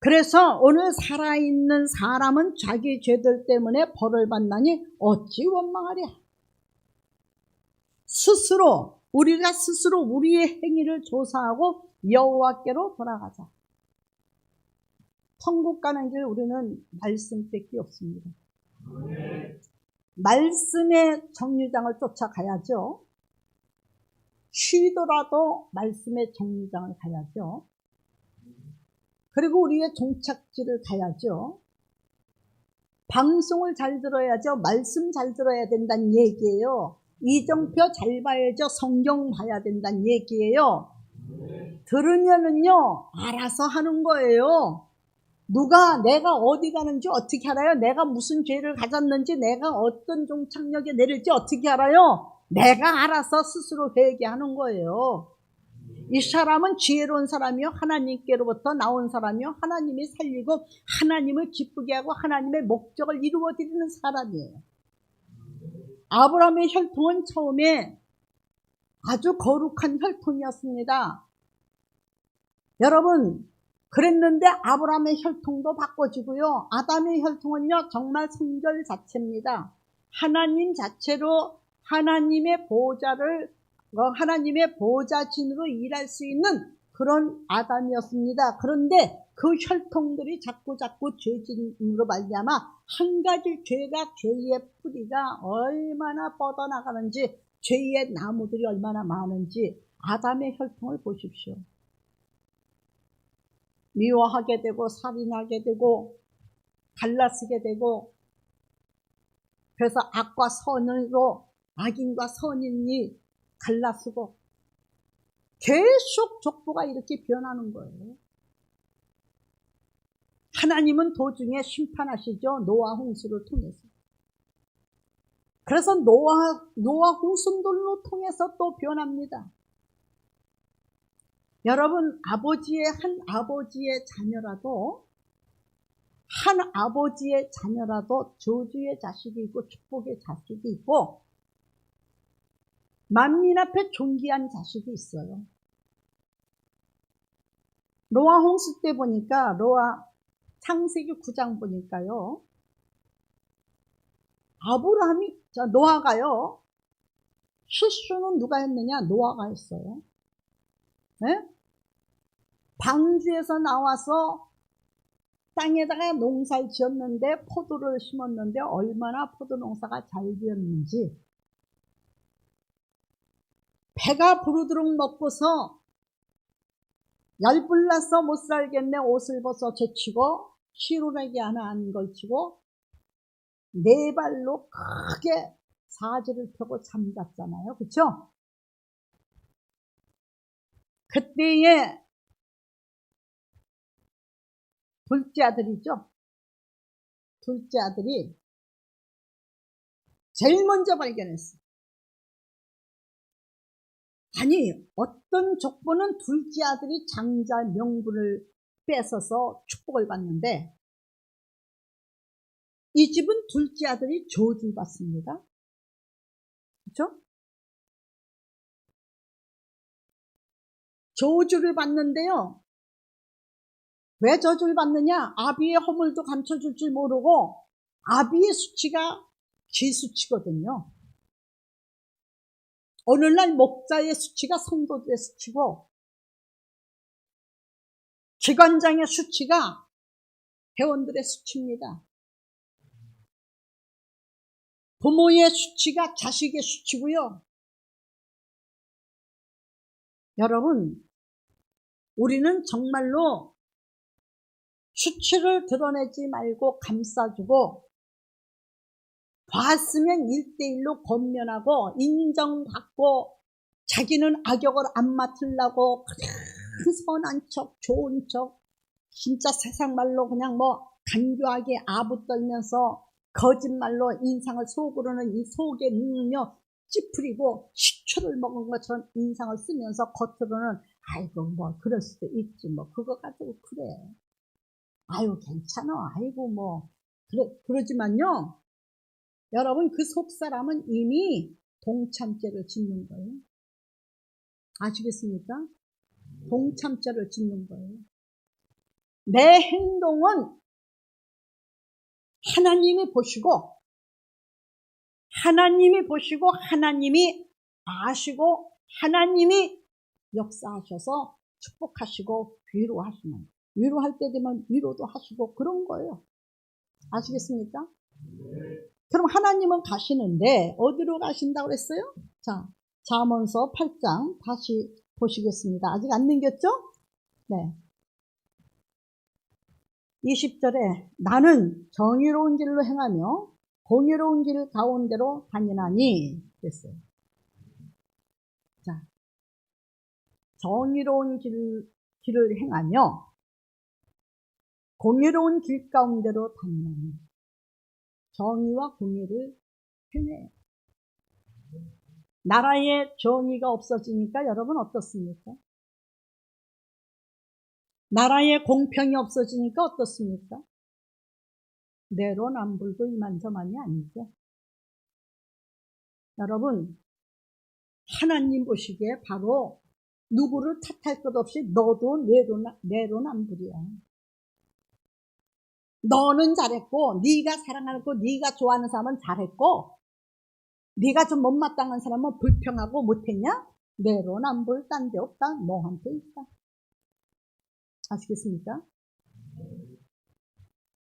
그래서 오늘 살아있는 사람은 자기 죄들 때문에 벌을 받나니 어찌 원망하랴. 우리가 스스로 우리의 행위를 조사하고 여호와께로 돌아가자. 천국 가는 길 우리는 말씀밖에 없습니다. 말씀의 정류장을 쫓아가야죠. 쉬더라도 말씀의 정류장을 가야죠. 그리고 우리의 종착지를 가야죠. 방송을 잘 들어야죠. 말씀 잘 들어야 된다는 얘기예요. 이정표 잘 봐야죠. 성경 봐야 된다는 얘기예요. 들으면은요 알아서 하는 거예요. 내가 어디 가는지 어떻게 알아요? 내가 무슨 죄를 가졌는지, 내가 어떤 종착역에 내릴지 어떻게 알아요? 내가 알아서 스스로 회개하는 거예요. 이 사람은 지혜로운 사람이요, 하나님께로부터 나온 사람이요, 하나님이 살리고 하나님을 기쁘게 하고 하나님의 목적을 이루어드리는 사람이에요. 아브라함의 혈통은 처음에 아주 거룩한 혈통이었습니다. 여러분, 그랬는데 아브라함의 혈통도 바꿔지고요. 아담의 혈통은요 정말 성결 자체입니다. 하나님 자체로 하나님의 보좌진으로 일할 수 있는 그런 아담이었습니다. 그런데 그 혈통들이 자꾸 죄진으로 말미암아 한 가지 죄가 죄의 뿌리가 얼마나 뻗어나가는지, 죄의 나무들이 얼마나 많은지 아담의 혈통을 보십시오. 미워하게 되고 살인하게 되고 갈라쓰게 되고, 그래서 악과 선으로 악인과 선인이 갈라쓰고 계속 족보가 이렇게 변하는 거예요. 하나님은 도중에 심판하시죠. 노아 홍수를 통해서. 그래서 노아 홍수들로 통해서 또 변합니다. 여러분, 한 아버지의 자녀라도 저주의 자식이 있고 축복의 자식이 있고 만민 앞에 존귀한 자식이 있어요. 노아 홍수 때 보니까 창세기 9장 보니까요, 노아가요, 실수는 누가 했느냐? 노아가 했어요. 네? 방주에서 나와서 땅에다가 농사를 지었는데, 포도를 심었는데 얼마나 포도 농사가 잘 되었는지, 배가 부르도록 먹고서 열불나서 못 살겠네 옷을 벗어 제치고 시루레기 하나 안 걸치고 네 발로 크게 사지를 펴고 잠잤잖아요. 그렇죠? 그때의 둘째 아들이죠. 둘째 아들이 제일 먼저 발견했어. 아니, 어떤 족보는 둘째 아들이 장자 명분을 뺏어서 축복을 받는데 이 집은 둘째 아들이 저주를 받습니다. 그렇죠? 저주를 받는데요. 왜 저주를 받느냐? 아비의 허물도 감춰줄 줄 모르고 아비의 수치가 기수치거든요. 오늘날 목자의 수치가 성도들의 수치고 기관장의 수치가 회원들의 수치입니다. 부모의 수치가 자식의 수치고요. 여러분, 우리는 정말로 수치를 드러내지 말고 감싸주고 봤으면 1대1로 권면하고 인정받고 자기는 악역을 안 맡으려고 그냥 선한 척 좋은 척 진짜 세상 말로 그냥 뭐 간교하게 아부 떨면서 거짓말로 인상을 속으로는 이 속에 누르며 찌푸리고 식초를 먹은 것처럼 인상을 쓰면서 겉으로는 아이고 뭐 그럴 수도 있지 뭐 그거 가지고 그래 아유 괜찮아 아이고 뭐 그러지만요 여러분 그 속사람은 이미 동참죄를 짓는 거예요. 아시겠습니까? 동참죄를 짓는 거예요. 내 행동은 하나님이 보시고 하나님이 아시고 하나님이 역사하셔서 축복하시고 위로하시는 위로할 때 되면 위로도 하시고 그런 거예요. 아시겠습니까? 그럼 하나님은 가시는데 어디로 가신다고 그랬어요? 자, 잠언서 8장 다시 보시겠습니다. 아직 안 넘겼죠? 네. 20절에 나는 정의로운 길로 행하며 공의로운 길 가운데로 다니나니 그랬어요. 자, 정의로운 길을 행하며 공의로운 길 가운데로 다니나니 정의와 공의를 행해요. 나라에 정의가 없어지니까 여러분 어떻습니까? 나라에 공평이 없어지니까 어떻습니까? 내로남불도 이만저만이 아니죠. 여러분 하나님 보시기에 바로 누구를 탓할 것 없이 너도 내로남불이야. 너는 잘했고 네가 사랑하고 네가 좋아하는 사람은 잘했고 네가 좀 못마땅한 사람은 불평하고 못했냐? 내로남불 딴 데 없다. 너한테 있다. 아시겠습니까?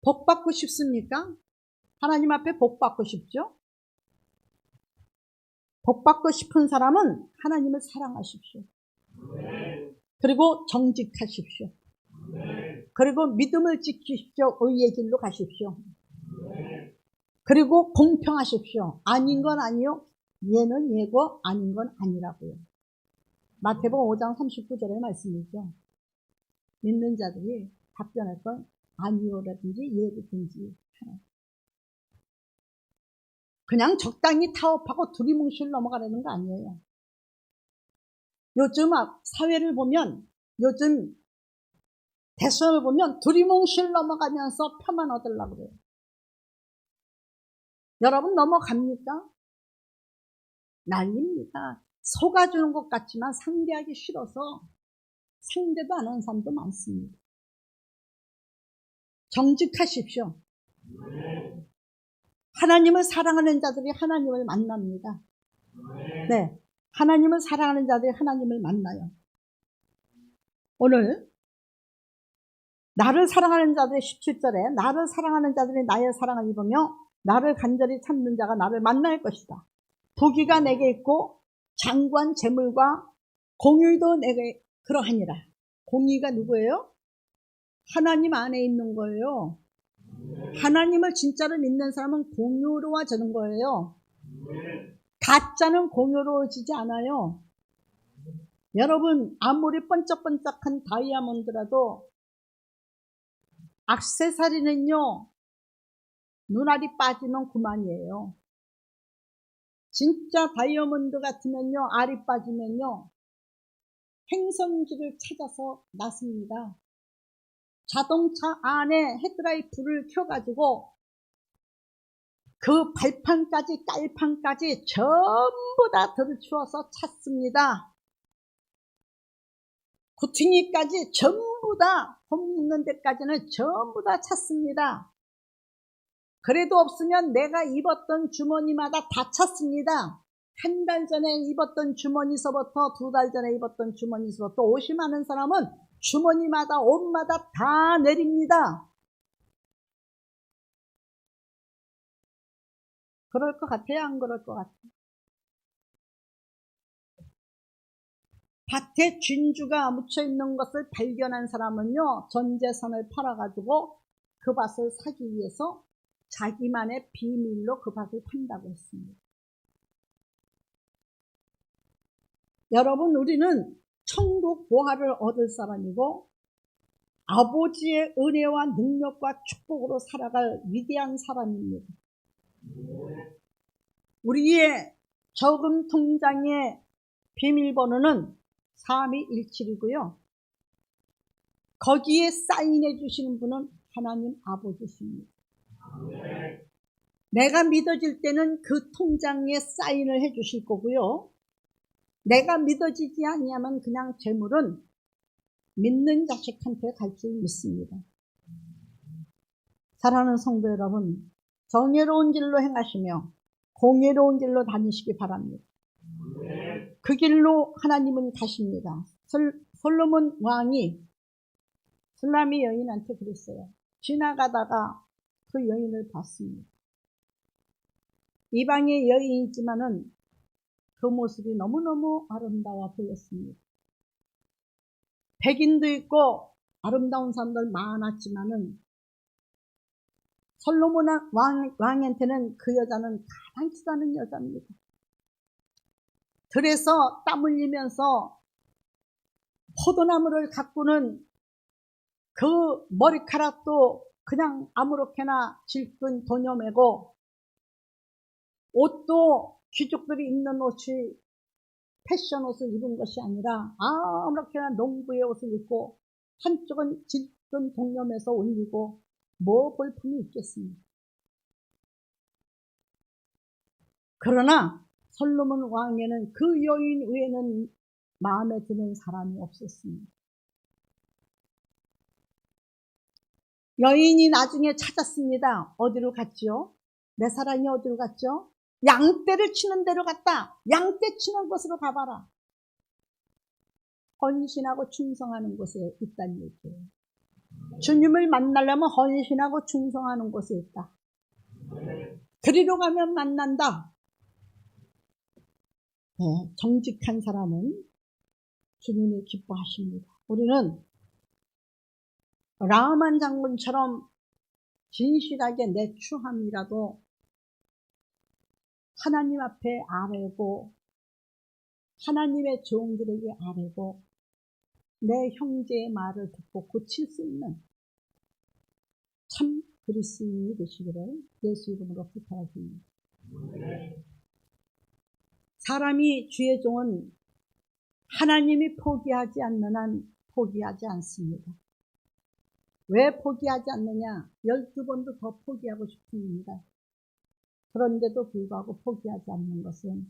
복 받고 싶습니까? 하나님 앞에 복 받고 싶죠? 복 받고 싶은 사람은 하나님을 사랑하십시오. 그리고 정직하십시오. 그리고 믿음을 지키십시오. 의의 길로 가십시오. 그리고 공평하십시오. 아닌 건 아니요. 얘는 얘고 아닌 건 아니라고요. 마태복음 5장 39절의 말씀이죠. 믿는 자들이 답변할 건 아니요라든지 예든지 하나. 그냥 적당히 타협하고 두리뭉실 넘어가려는 거 아니에요. 요즘 사회를 보면 요즘 대선을 보면 두리뭉실 넘어가면서 표만 얻으려고 그래요. 여러분 넘어갑니까? 난립니다. 속아주는 것 같지만 상대하기 싫어서 상대도 안 하는 사람도 많습니다. 정직하십시오. 하나님을 사랑하는 자들이 하나님을 만납니다. 네, 하나님을 사랑하는 자들이 하나님을 만나요. 오늘 나를 사랑하는 자들의 17절에 나를 사랑하는 자들이 나의 사랑을 입으며 나를 간절히 찾는 자가 나를 만날 것이다. 부귀가 내게 있고 장관 재물과 공의도 내게 그러하니라. 공의가 누구예요? 하나님 안에 있는 거예요. 하나님을 진짜로 믿는 사람은 공의로워지는 거예요. 가짜는 공의로워지지 않아요. 여러분 아무리 번쩍번쩍한 다이아몬드라도 액세서리는요 눈알이 빠지면 그만이에요. 진짜 다이아몬드 같으면요, 알이 빠지면요, 행성지를 찾아서 났습니다. 자동차 안에 헤드라이트를 켜가지고 그 발판까지 깔판까지 전부 다 들추어서 찾습니다. 구팅이까지 전부 다 홈 있는 데까지는 전부 다 찾습니다. 그래도 없으면 내가 입었던 주머니마다 다 찾습니다. 한 달 전에 입었던 주머니서부터 2달 전에 입었던 주머니서부터 옷이 많은 사람은 주머니마다 옷마다 다 내립니다. 그럴 것 같아요? 안 그럴 것 같아요? 밭에 진주가 묻혀있는 것을 발견한 사람은요, 전 재산을 팔아가지고 그 밭을 사기 위해서 자기만의 비밀로 그 밭을 판다고 했습니다. 여러분, 우리는 천국 보화를 얻을 사람이고 아버지의 은혜와 능력과 축복으로 살아갈 위대한 사람입니다. 우리의 저금 통장의 비밀번호는 3217이고요. 거기에 사인해 주시는 분은 하나님 아버지십니다. 내가 믿어질 때는 그 통장에 사인을 해 주실 거고요. 내가 믿어지지 않냐면 그냥 재물은 믿는 자식한테 갈 줄 믿습니다. 사랑하는 성도 여러분, 정의로운 길로 행하시며 공의로운 길로 다니시기 바랍니다. 그 길로 하나님은 가십니다. 솔로몬 왕이 술람이 여인한테 그랬어요. 지나가다가 그 여인을 봤습니다. 이방의 여인이지만은 그 모습이 너무너무 아름다워 보였습니다. 백인도 있고 아름다운 사람들 많았지만은 솔로몬 왕한테는 그 여자는 가당치도 않은 여자입니다. 들에서 땀 흘리면서 포도나무를 가꾸는 그 머리카락도 그냥 아무렇게나 질끈 도녀매고 옷도 귀족들이 입는 옷이 패션 옷을 입은 것이 아니라 아무렇게나 농부의 옷을 입고 한쪽은 질끈 동염해서 올리고 뭐 볼품이 있겠습니까? 그러나 솔로몬 왕에는 그 여인 외에는 마음에 드는 사람이 없었습니다. 여인이 나중에 찾았습니다. 어디로 갔죠? 내 사랑이 어디로 갔죠? 양떼를 치는 데로 갔다. 양떼 치는 곳으로 가봐라. 헌신하고 충성하는 곳에 있다는 얘기예요. 주님을 만나려면 헌신하고 충성하는 곳에 있다. 그리로 가면 만난다. 네, 정직한 사람은 주님이 기뻐하십니다. 우리는 라흐만 장군처럼 진실하게 내 추함이라도 하나님 앞에 아뢰고 하나님의 종들에게 아뢰고 내 형제의 말을 듣고 고칠 수 있는 참 그리스도인이 되시기를 예수 이름으로 부탁드립니다. 사람이 주의 종은 하나님이 포기하지 않는 한 포기하지 않습니다. 왜 포기하지 않느냐? 12번도 더 포기하고 싶습니다. 그런데도 불구하고 포기하지 않는 것은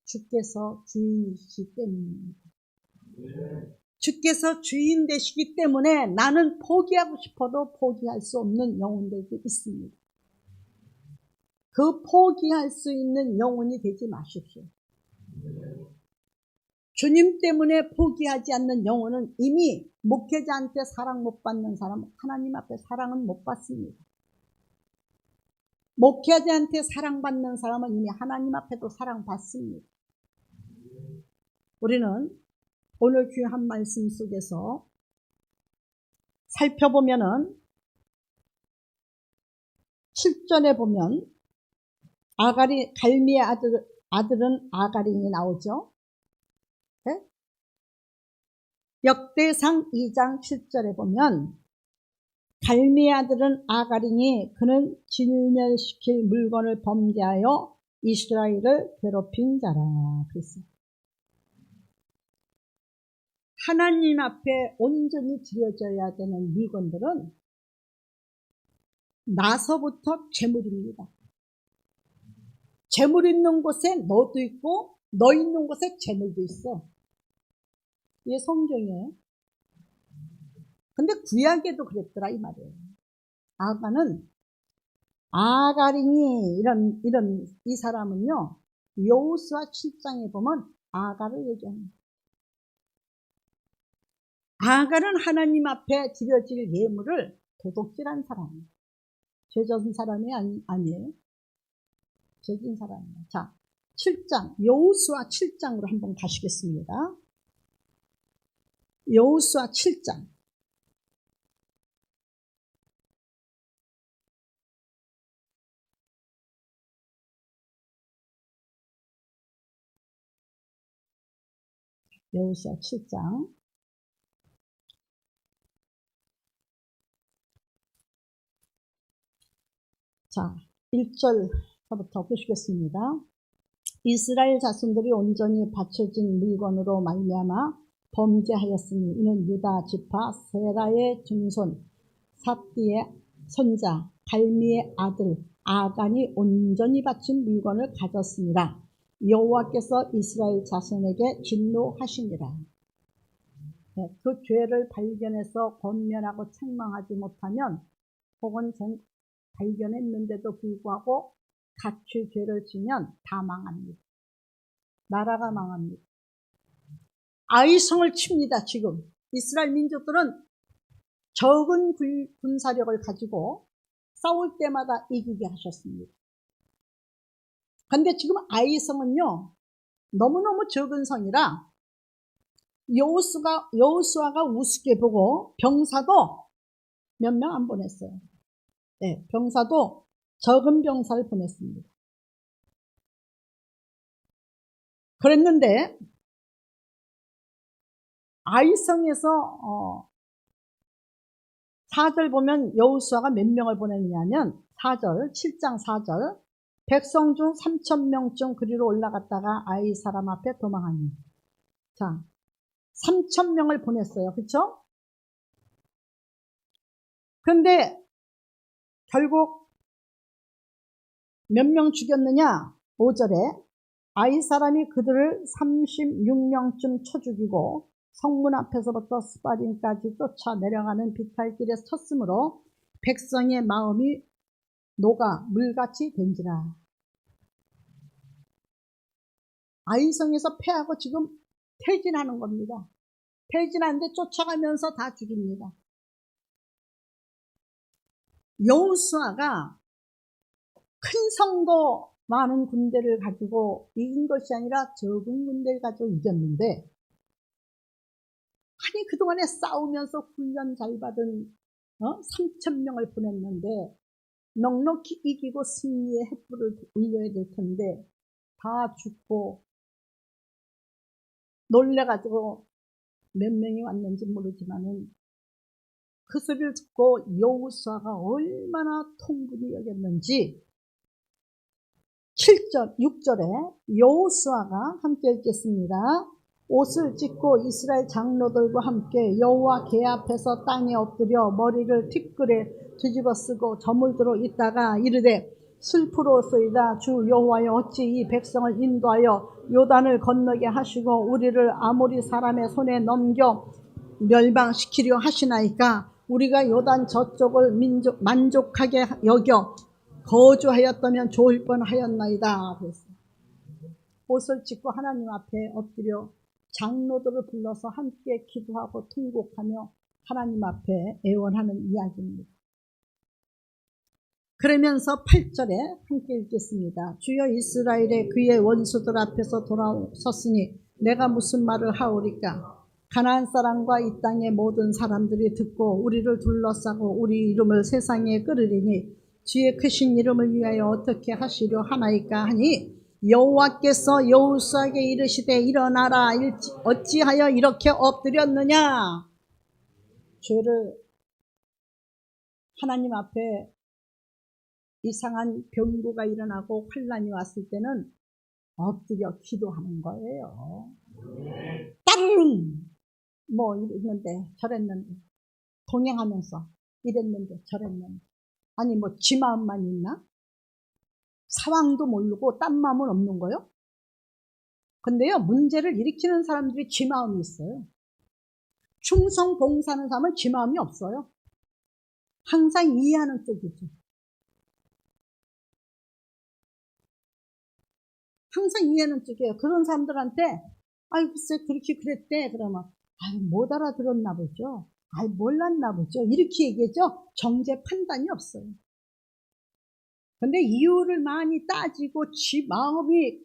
주께서 주인이시기 때문입니다. 주께서 주인 되시기 때문에 나는 포기하고 싶어도 포기할 수 없는 영혼들도 있습니다. 그 포기할 수 있는 영혼이 되지 마십시오. 주님 때문에 포기하지 않는 영혼은 이미 목회자한테 사랑 못 받는 사람, 하나님 앞에 사랑은 못 받습니다. 목회자한테 사랑받는 사람은 이미 하나님 앞에도 사랑받습니다. 우리는 오늘 귀한 말씀 속에서 살펴보면은 7절에 보면 갈미의 아들은 아가린이 나오죠. 네? 역대상 2장 7절에 보면 갈미의 아들은 아가리니 그는 진멸시킬 물건을 범죄하여 이스라엘을 괴롭힌 자라. 그랬어요. 하나님 앞에 온전히 드려져야 되는 물건들은 나서부터 재물입니다. 재물 있는 곳에 너도 있고 너 있는 곳에 재물도 있어. 이게 성경이에요. 근데 구약에도 그랬더라 이 말이에요. 아가리니 이런 이 사람은요, 여호수아 7장에 보면 아가를 얘기합니다. 아갈은 하나님 앞에 드려질 예물을 도둑질한 사람이에요. 죄진 사람이 아니에요. 죄진 사람이에요. 자, 7장, 여호수아 7장으로 한번 가시겠습니다. 여호수아 7장. 여호수아 7장. 자, 1절부터 보시겠습니다. 이스라엘 자손들이 온전히 바쳐진 물건으로 말미암아 범죄하였으니 이는 유다 지파 세라의 증손 삽디의 손자 갈미의 아들 아간이 온전히 바친 물건을 가졌습니다. 여호와께서 이스라엘 자손에게 진노하시니라. 그 죄를 발견해서 권면하고 책망하지 못하면 혹은 발견했는데도 불구하고 같이 죄를 지면 다 망합니다. 나라가 망합니다. 아이성을 칩니다. 지금 이스라엘 민족들은 적은 군사력을 가지고 싸울 때마다 이기게 하셨습니다. 그런데 지금 아이성은요, 너무너무 적은 성이라 여호수아가 우습게 보고 병사도 몇 명 안 보냈어요. 네, 병사도 적은 병사를 보냈습니다. 그랬는데 아이성에서 4절 보면 여호수아가 몇 명을 보냈냐면 4절 7장 4절 백성 중 3,000명쯤 그리로 올라갔다가 아이 사람 앞에 도망하니. 자, 3,000명을 보냈어요. 그렇죠? 그런데 결국 몇 명 죽였느냐? 5절에 아이 사람이 그들을 36명쯤 쳐 죽이고 성문 앞에서부터 스바림까지 쫓아 내려가는 비탈길에 쳤으므로 백성의 마음이 녹아 물같이 된지라. 아이성에서 패하고 지금 퇴진하는 겁니다. 퇴진하는데 쫓아가면서 다 죽입니다. 여호수아가 큰 성도 많은 군대를 가지고 이긴 것이 아니라 적은 군대를 가지고 이겼는데, 아니 그동안에 싸우면서 훈련 잘 받은 3,000명을 보냈는데 넉넉히 이기고 승리의 횃불을 올려야 될 텐데 다 죽고 놀래가지고 몇 명이 왔는지 모르지만은 그 소리를 듣고 여호수아가 얼마나 통분이 여겼는지 7절, 6절에 여호수아가 함께 읽겠습니다. 옷을 찢고 이스라엘 장로들과 함께 여호와 궤 앞에서 땅에 엎드려 머리를 티끌에 뒤집어 쓰고 저물도록 있다가 이르되 슬프로소이다. 주 여호와여 어찌 이 백성을 인도하여 요단을 건너게 하시고 우리를 아모리 사람의 손에 넘겨 멸망시키려 하시나이까. 우리가 요단 저쪽을 만족하게 여겨 거주하였다면 좋을 뻔하였나이다. 그랬어요. 옷을 찢고 하나님 앞에 엎드려 장로들을 불러서 함께 기도하고 통곡하며 하나님 앞에 애원하는 이야기입니다. 그러면서 8절에 함께 읽겠습니다. 주여 이스라엘의 그의 원수들 앞에서 돌아섰으니 내가 무슨 말을 하오리까. 가나안 사람과 이 땅의 모든 사람들이 듣고 우리를 둘러싸고 우리 이름을 세상에 끌으리니 주의 크신 이름을 위하여 어떻게 하시려 하나이까 하니 여호와께서 여호수아에게 이르시되 일어나라. 어찌하여 이렇게 엎드렸느냐. 죄를 하나님 앞에 이상한 병고가 일어나고 환란이 왔을 때는 엎드려 기도하는 거예요. 따르릉 뭐 이랬는데 저랬는데 동행하면서 이랬는데 저랬는데 아니 뭐 지 마음만 있나? 상황도 모르고 딴 마음은 없는 거요? 근데요 문제를 일으키는 사람들이 지 마음이 있어요. 충성 봉사하는 사람은 지 마음이 없어요. 항상 이해하는 쪽이죠. 항상 이해하는 쪽이에요. 그런 사람들한테 아이 글쎄 그렇게 그랬대 그러면 아이 못 알아들었나 보죠. 아이 몰랐나 보죠. 이렇게 얘기하죠. 정죄 판단이 없어요. 근데 이유를 많이 따지고 지 마음이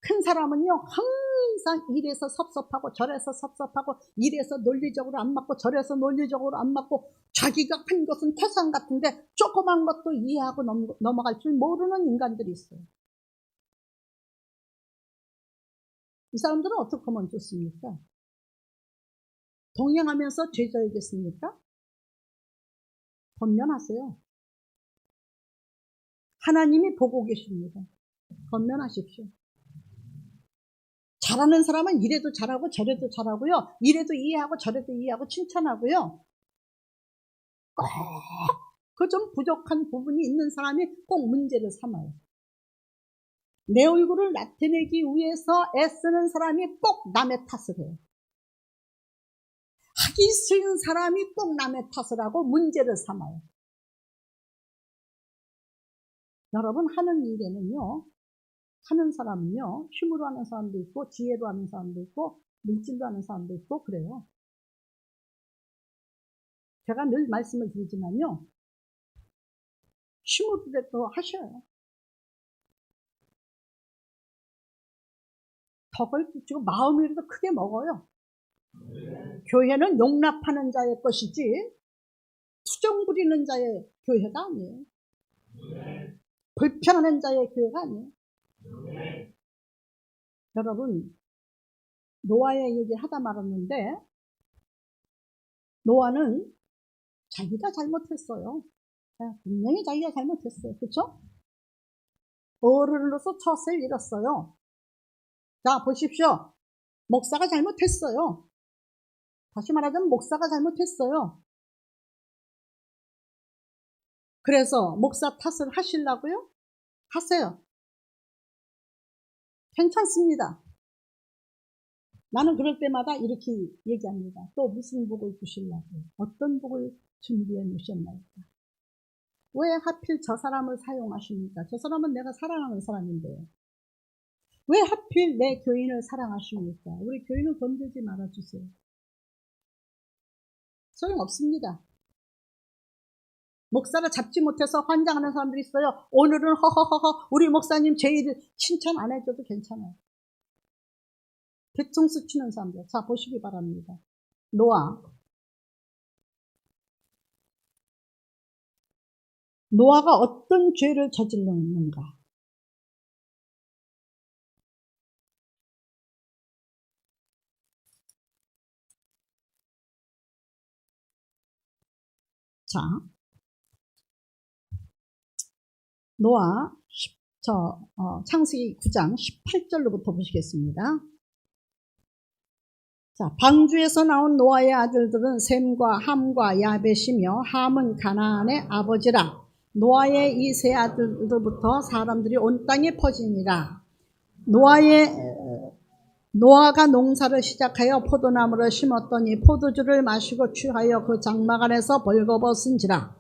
큰 사람은요 항상 이래서 섭섭하고 저래서 섭섭하고 이래서 논리적으로 안 맞고 저래서 논리적으로 안 맞고 자기가 한 것은 태산 같은데 조그만 것도 이해하고 넘어갈 줄 모르는 인간들이 있어요. 이 사람들은 어떻게 하면 좋습니까? 동행하면서 죄 져야겠습니까? 권면하세요. 하나님이 보고 계십니다. 권면하십시오. 잘하는 사람은 이래도 잘하고 저래도 잘하고요. 이래도 이해하고 저래도 이해하고 칭찬하고요. 꼭 그 좀 부족한 부분이 있는 사람이 꼭 문제를 삼아요. 내 얼굴을 나타내기 위해서 애쓰는 사람이 꼭 남의 탓을 해요. 하기 싫은 사람이 꼭 남의 탓을 하고 문제를 삼아요. 여러분 하는 일에는요. 하는 사람은요. 힘으로 하는 사람도 있고 지혜로 하는 사람도 있고 물질로 하는 사람도 있고 그래요. 제가 늘 말씀을 드리지만요. 힘으로라도 하셔요. 덕을 붙이고 마음이라도 크게 먹어요. 교회는 용납하는 자의 것이지 투정 부리는 자의 교회가 아니에요. 불평하는 자의 교회가 아니에요. 여러분 노아의 얘기를 하다 말았는데 노아는 자기가 잘못했어요. 분명히 자기가 잘못했어요. 그렇죠? 어른으로서 처세를 잃었어요. 자 보십시오. 목사가 잘못했어요. 다시 말하자면 목사가 잘못했어요. 그래서 목사 탓을 하시려고요? 하세요. 괜찮습니다. 나는 그럴 때마다 이렇게 얘기합니다. 또 무슨 복을 주시려고요? 어떤 복을 준비해 놓으셨나이까? 왜 하필 저 사람을 사용하십니까? 저 사람은 내가 사랑하는 사람인데요. 왜 하필 내 교인을 사랑하십니까? 우리 교인을 건들지 말아주세요. 소용없습니다. 목사를 잡지 못해서 환장하는 사람들이 있어요. 오늘은 허허허허 우리 목사님 제 일 칭찬 안 해줘도 괜찮아요. 뒤통수 치는 사람들. 자 보시기 바랍니다. 노아가 어떤 죄를 저질렀는가? 자, 노아 창세기 9장 18절로부터 보시겠습니다. 자, 방주에서 나온 노아의 아들들은 셈과 함과 야벳이며 함은 가나안의 아버지라. 노아의 이 세 아들들부터 사람들이 온 땅에 퍼지니라. 노아가 농사를 시작하여 포도나무를 심었더니 포도주를 마시고 취하여 그 장막 안에서 벌거벗은지라.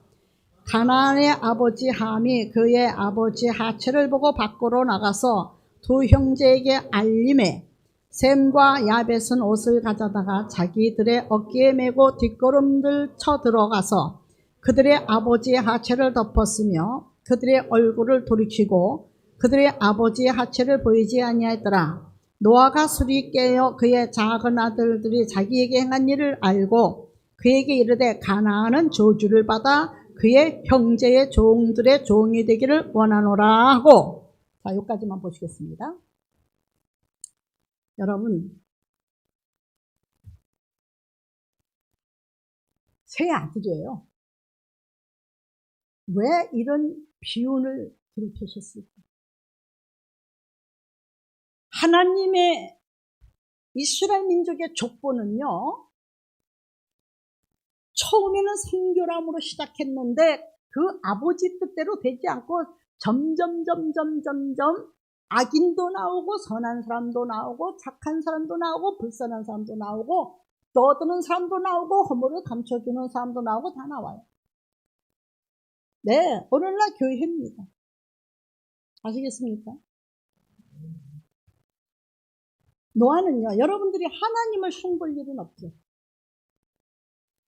가나안의 아버지 함이 그의 아버지 하체를 보고 밖으로 나가서 두 형제에게 알림해 셈과 야벳은 옷을 가져다가 자기들의 어깨에 메고 뒷걸음들 쳐 들어가서 그들의 아버지의 하체를 덮었으며 그들의 얼굴을 돌이키고 그들의 아버지의 하체를 보이지 아니하였더라. 노아가 술이 깨어 그의 작은 아들들이 자기에게 행한 일을 알고 그에게 이르되 가나안은 저주를 받아 그의 형제의 종들의 종이 되기를 원하노라 하고. 자, 여기까지만 보시겠습니다. 여러분 세 아들이에요. 왜 이런 비운을 들이켜셨을까? 하나님의 이스라엘 민족의 족보는요, 처음에는 성결함으로 시작했는데 그 아버지 뜻대로 되지 않고 점점 악인도 나오고 선한 사람도 나오고 착한 사람도 나오고 불선한 사람도 나오고 떠드는 사람도 나오고 허물을 감춰주는 사람도 나오고 다 나와요. 네, 오늘날 교회입니다. 아시겠습니까? 노아는요, 여러분들이 하나님을 숭볼 일은 없죠.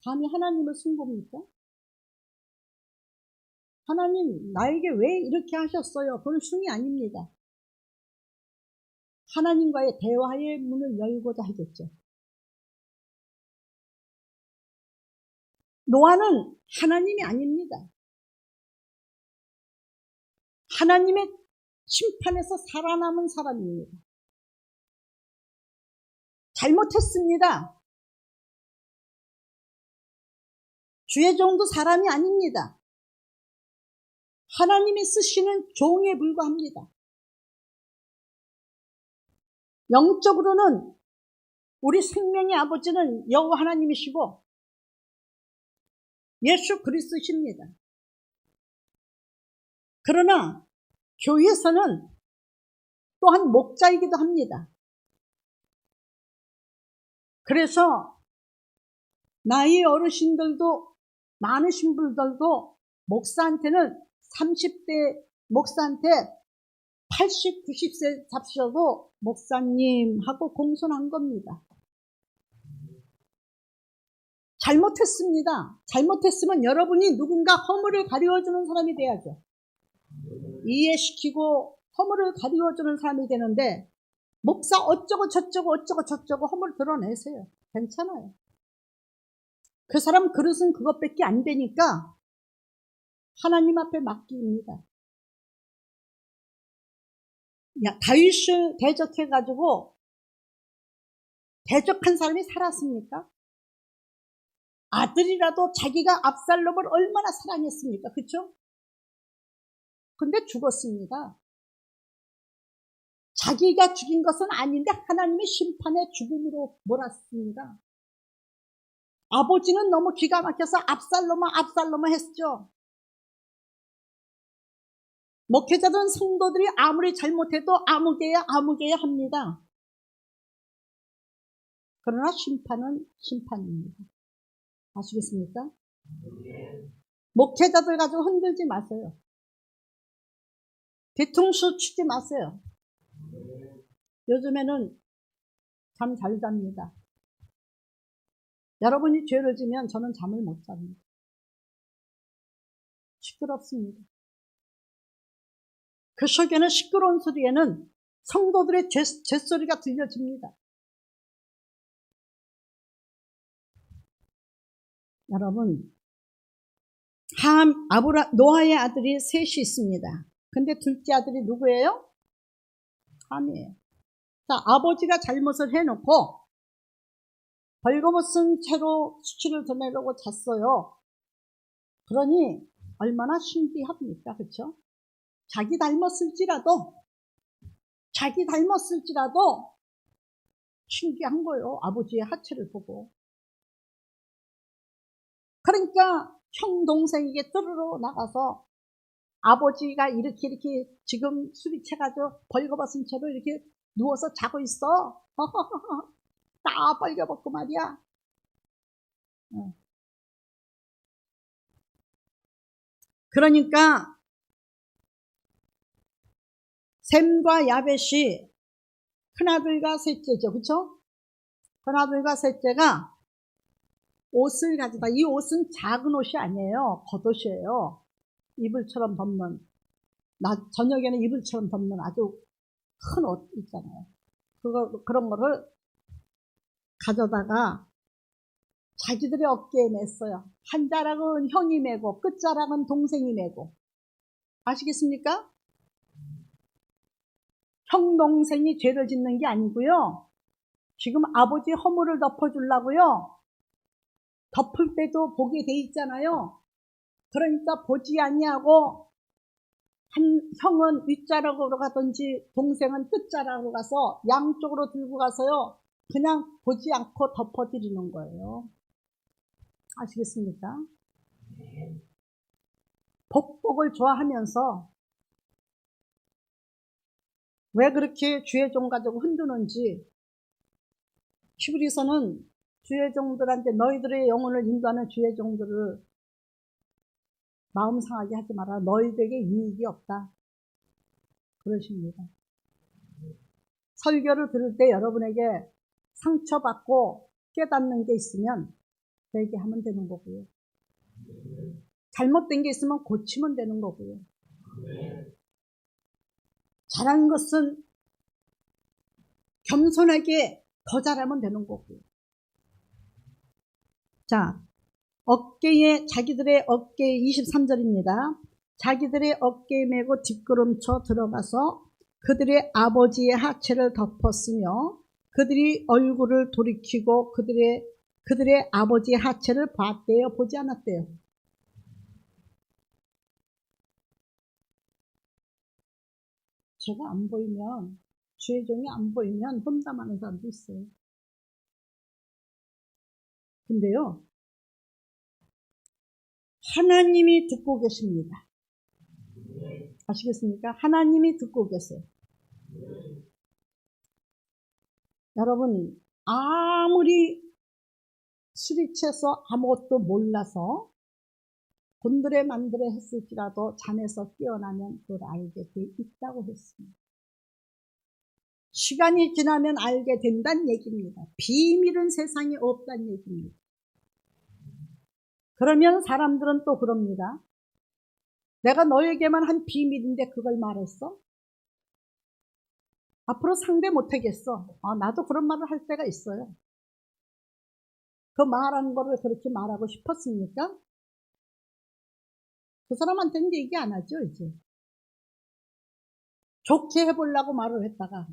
감히 하나님을 숭봅니까? 하나님 나에게 왜 이렇게 하셨어요? 그건 숭이 아닙니다. 하나님과의 대화의 문을 열고자 하겠죠. 노아는 하나님이 아닙니다. 하나님의 심판에서 살아남은 사람입니다. 잘못했습니다. 주의 종도 사람이 아닙니다. 하나님이 쓰시는 종에 불과합니다. 영적으로는 우리 생명의 아버지는 여호와 하나님이시고 예수 그리스도십니다. 그러나 교회에서는 또한 목자이기도 합니다. 그래서 나이 어르신들도 많으신 분들도 목사한테는 30대 목사한테 80, 90세 잡수셔도 목사님 하고 공손한 겁니다. 잘못했습니다. 잘못했으면 여러분이 누군가 허물을 가리워주는 사람이 돼야죠. 이해시키고 허물을 가리워주는 사람이 되는데 목사 어쩌고 저쩌고 허물 드러내세요. 괜찮아요. 그 사람 그릇은 그것밖에 안 되니까 하나님 앞에 맡깁니다. 다윗을 대적해가지고 대적한 사람이 살았습니까? 아들이라도 자기가 압살롬을 얼마나 사랑했습니까? 그렇죠? 근데 죽었습니다. 자기가 죽인 것은 아닌데 하나님의 심판의 죽음으로 몰았습니다. 아버지는 너무 기가 막혀서 압살롬아 했죠. 목회자들은 성도들이 아무리 잘못해도 아무개야 합니다. 그러나 심판은 심판입니다. 아시겠습니까? 목회자들 가지고 흔들지 마세요. 뒤통수 치지 마세요. 요즘에는 잠 잘 잡니다. 여러분이 죄를 지면 저는 잠을 못 잡니다. 시끄럽습니다. 그 속에는 시끄러운 소리에는 성도들의 죄소리가 들려집니다. 여러분, 노아의 아들이 셋이 있습니다. 근데 둘째 아들이 누구예요? 함이에요. 자, 아버지가 잘못을 해놓고 벌거벗은 채로 수치를 드러내려고 잤어요. 그러니 얼마나 신비합니까? 그렇죠? 자기 닮았을지라도 신기한 거예요. 아버지의 하체를 보고. 그러니까 형 동생에게 뜨르러 나가서 아버지가 이렇게 지금 술이 채가지고 벌거벗은 채로 이렇게 누워서 자고 있어. 다 벌겨벗고 말이야. 그러니까 셈과 야벳이 큰아들과 셋째죠. 그렇죠? 큰아들과 셋째가 옷을 가져다, 이 옷은 작은 옷이 아니에요. 겉옷이에요. 이불처럼 덮는, 저녁에는 이불처럼 덮는 아주 큰 옷 있잖아요. 그런 거를 가져다가 자기들의 어깨에 맸어요. 한 자락은 형이 메고 끝자락은 동생이 메고. 아시겠습니까? 형 동생이 죄를 짓는 게 아니고요. 지금 아버지 허물을 덮어주려고요. 덮을 때도 보게 돼 있잖아요. 그러니까 보지 아니하고 한 형은 윗자락으로 가든지 동생은 끝자락으로 가서 양쪽으로 들고 가서요. 그냥 보지 않고 덮어드리는 거예요. 아시겠습니까? 복복을 좋아하면서 왜 그렇게 주의 종 가지고 흔드는지 히브리서는 주의 종들한테 너희들의 영혼을 인도하는 주의 종들을 마음 상하게 하지 마라. 너희들에게 유익이 없다. 그러십니다. 설교를 들을 때 여러분에게 상처받고 깨닫는 게 있으면 얘기하면 되는 거고요. 잘못된 게 있으면 고치면 되는 거고요. 잘한 것은 겸손하게 더 잘하면 되는 거고요. 자, 자기들의 어깨에 23절입니다. 자기들의 어깨에 메고 뒷걸음쳐 들어가서 그들의 아버지의 하체를 덮었으며 그들이 얼굴을 돌이키고 그들의 아버지의 하체를 봤대요? 보지 않았대요? 제가 안 보이면, 주의 종이 안 보이면 험담하는 사람도 있어요. 근데요, 하나님이 듣고 계십니다. 아시겠습니까? 하나님이 듣고 계세요. 여러분, 아무리 술이 취해서 아무것도 몰라서 곤드레 만드레 했을지라도 잠에서 깨어나면 그걸 알게 돼 있다고 했습니다. 시간이 지나면 알게 된다는 얘기입니다. 비밀은 세상에 없다는 얘기입니다. 그러면 사람들은 또 그럽니다. 내가 너에게만 한 비밀인데 그걸 말했어? 앞으로 상대 못하겠어. 나도 그런 말을 할 때가 있어요. 그 말한 거를 그렇게 말하고 싶었습니까? 그 사람한테는 얘기 안 하죠, 이제. 좋게 해보려고 말을 했다가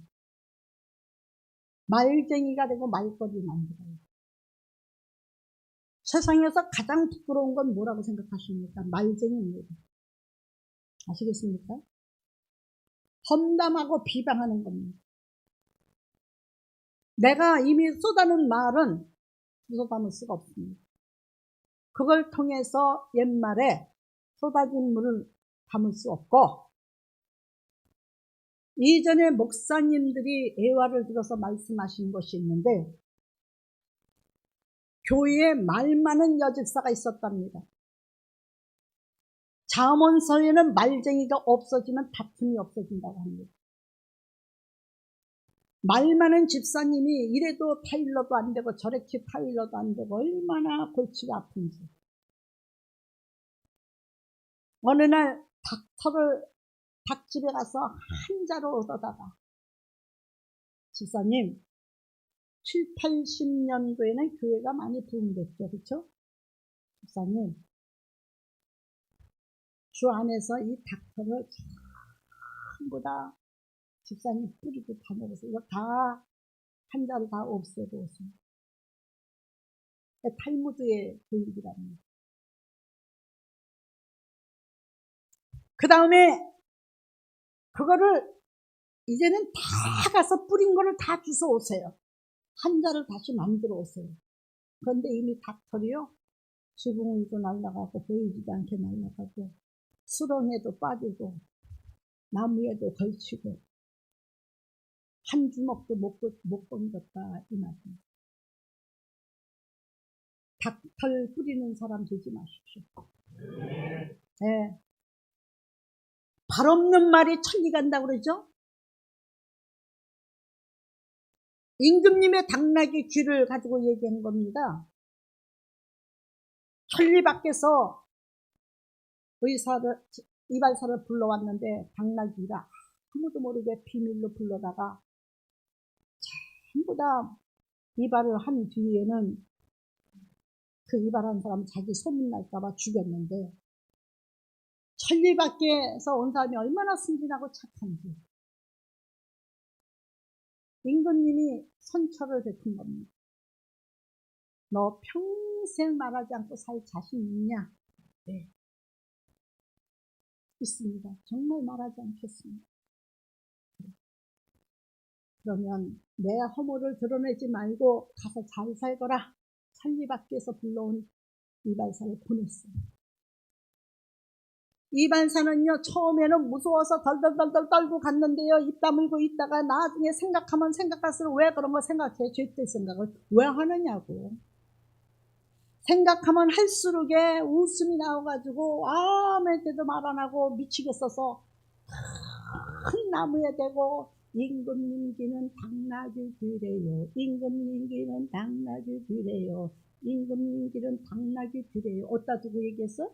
말쟁이가 되고 말거리 만들어요. 세상에서 가장 부끄러운 건 뭐라고 생각하십니까? 말쟁이입니다. 아시겠습니까? 험담하고 비방하는 겁니다. 내가 이미 쏟아놓은 말은 쏟아놓을 수가 없습니다. 그걸 통해서 옛말에 쏟아진 물을 담을 수 없고, 이전에 목사님들이 예화를 들어서 말씀하신 것이 있는데, 교회에 말 많은 여집사가 있었답니다. 잠언서에는 말쟁이가 없어지면 다툼이 없어진다고 합니다. 말 많은 집사님이 이래도 타일러도 안 되고 저렇게 타일러도 안 되고 얼마나 골치가 아픈지. 어느 날 닭집에 가서 한 자루 얻어다가, 집사님, 7, 80년도에는 교회가 많이 부흥됐죠. 그렇죠? 집사님, 주 안에서 이 닥터를 전부 다 집사님 뿌리고 다 먹어서 이거 다 한 자루 다 없애고 오세요. 탈무드의 교육이랍니다. 그 다음에 그거를 이제는 다 가서 뿌린 거를 다 주워 오세요. 한 자를 다시 만들어 오세요. 그런데 이미 닥터리요, 지붕 위도 날아가고 보이지도 않게 날아가고 수렁에도 빠지고 나무에도 걸치고 한 주먹도 못 건졌다 이 말입니다. 닭털 뿌리는 사람 되지 마십시오. 네. 발 없는 말이 천리 간다고 그러죠? 임금님의 당나귀 귀를 가지고 얘기한 겁니다. 천리 밖에서 이발사를 불러왔는데 당나귀가 아무도 모르게 비밀로 불러다가 전부 다 이발을 한 뒤에는 그 이발한 사람 자기 소문날까봐 죽였는데, 천리 밖에서 온 사람이 얼마나 순진하고 착한지 임금님이 선처를 베푼 겁니다. 너 평생 말하지 않고 살 자신 있냐? 네. 있습니다. 정말 말하지 않겠습니다. 그러면 내 허물을 드러내지 말고 가서 잘 살거라. 천리밖에서 불러온 이발사를 보냈어요. 이발사는요, 처음에는 무서워서 덜덜덜덜 떨고 갔는데요, 입 다물고 있다가 나중에 생각하면 생각할수록 왜 그런 거 생각해? 죄될 생각을 왜 하느냐고. 생각하면 할수록에 웃음이 나와가지고 아무 때도 말 안 하고 미치겠어서 큰 나무에 대고 임금님기는 당나귀 드래요. 임금님기는 당나귀 드래요. 임금님기는 당나귀 드래요. 어디다 두고 얘기했어?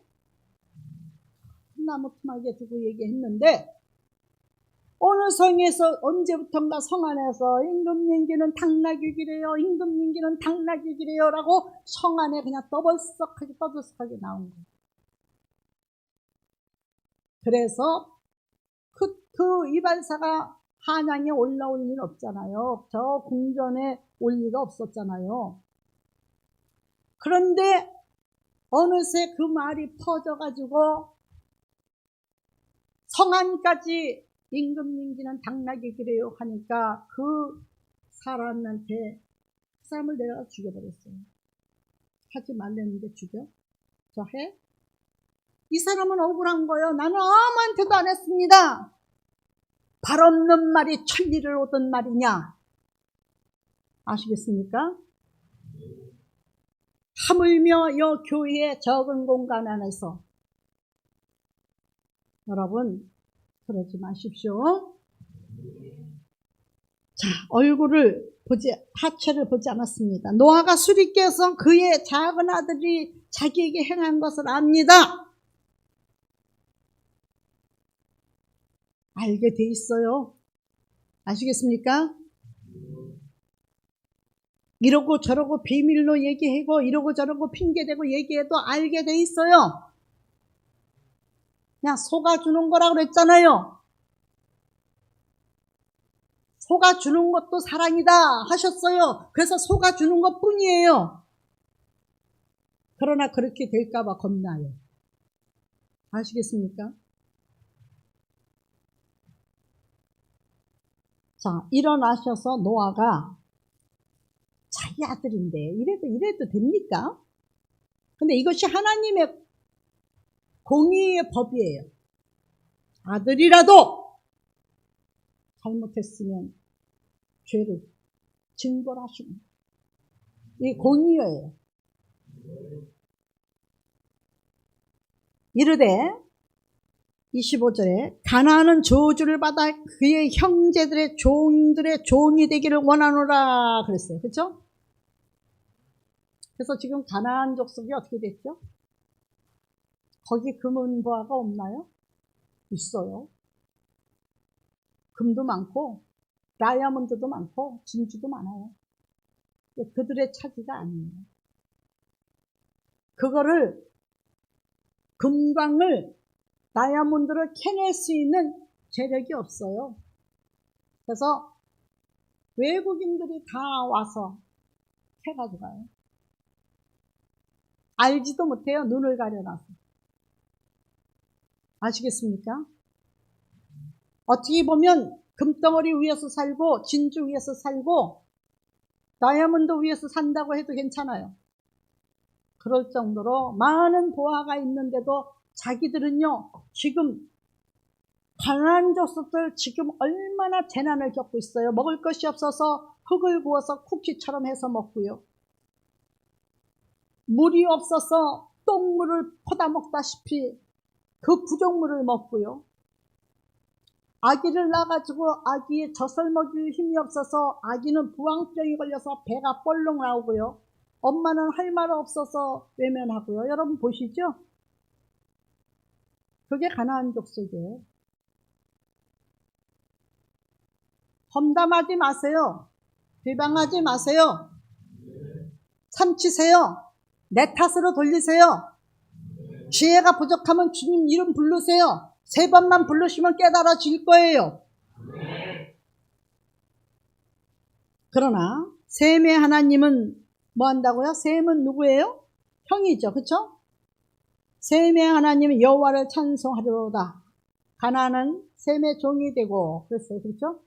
큰 나무 틈하게 두고 얘기했는데 어느 성에서 언제부턴가 성 안에서 임금님기는 당나귀 기래요. 임금님기는 당나귀 기래요 라고 성 안에 그냥 떠들썩하게 나온 거예요. 그래서 그 이발사가 한양에 올라올 일 없잖아요. 저 궁전에 올 리가 없었잖아요. 그런데 어느새 그 말이 퍼져가지고 성안까지 임금님기는 당나귀 기래요 하니까 그 사람한테 그 사람을 내가 죽여버렸어요. 하지 말랬는데 죽여? 저 해? 이 사람은 억울한 거예요. 나는 아무한테도 안 했습니다. 발 없는 말이 천리를 오던 말이냐? 아시겠습니까? 하물며 이 교회의 적은 공간 안에서 여러분 그러지 마십시오. 자, 얼굴을 하체를 보지 않았습니다. 노아가 술이 깨서 그의 작은 아들이 자기에게 행한 것을 압니다. 알게 돼 있어요. 아시겠습니까? 이러고 저러고 비밀로 얘기하고 이러고 저러고 핑계대고 얘기해도 알게 돼 있어요. 그냥 속아주는 거라고 그랬잖아요. 속아주는 것도 사랑이다 하셨어요. 그래서 속아주는 것 뿐이에요. 그러나 그렇게 될까봐 겁나요. 아시겠습니까? 자, 일어나셔서 노아가 자기 아들인데 이래도 됩니까? 근데 이것이 하나님의 공의의 법이에요. 아들이라도 잘못했으면 죄를 증거를 하시고 이 공의예요. 이르되 25절에 가나안은 저주를 받아 그의 형제들의 종들의 종이 되기를 원하노라 그랬어요. 그렇죠? 그래서 지금 가나안 족속이 어떻게 됐죠? 거기 금은보화가 없나요? 있어요. 금도 많고 다이아몬드도 많고 진주도 많아요. 그들의 차지가 아니에요. 그거를 금광을 다이아몬드를 캐낼 수 있는 재력이 없어요. 그래서 외국인들이 다 와서 캐가지고 가요. 알지도 못해요. 눈을 가려놔서. 아시겠습니까? 어떻게 보면 금덩어리 위에서 살고 진주 위에서 살고 다이아몬드 위에서 산다고 해도 괜찮아요. 그럴 정도로 많은 보화가 있는데도 자기들은요 지금 가난한 족속들 지금 얼마나 재난을 겪고 있어요. 먹을 것이 없어서 흙을 구워서 쿠키처럼 해서 먹고요. 물이 없어서 똥물을 퍼다 먹다시피 그 부족물을 먹고요. 아기를 낳아가지고 아기의 젖을 먹일 힘이 없어서 아기는 부항병이 걸려서 배가 볼록 나오고요. 엄마는 할 말 없어서 외면하고요. 여러분 보시죠? 그게 가나안 족속이에요. 험담하지 마세요. 비방하지 마세요. 참치세요. 내 탓으로 돌리세요. 지혜가 부족하면 주님 이름 부르세요. 3번만 부르시면 깨달아질 거예요. 그러나 셈의 하나님은 뭐 한다고요? 셈은 누구예요? 형이죠. 그렇죠? 셈의 하나님은 여호와를 찬송하리로다. 가나안은 셈의 종이 되고 그랬어요. 그렇죠?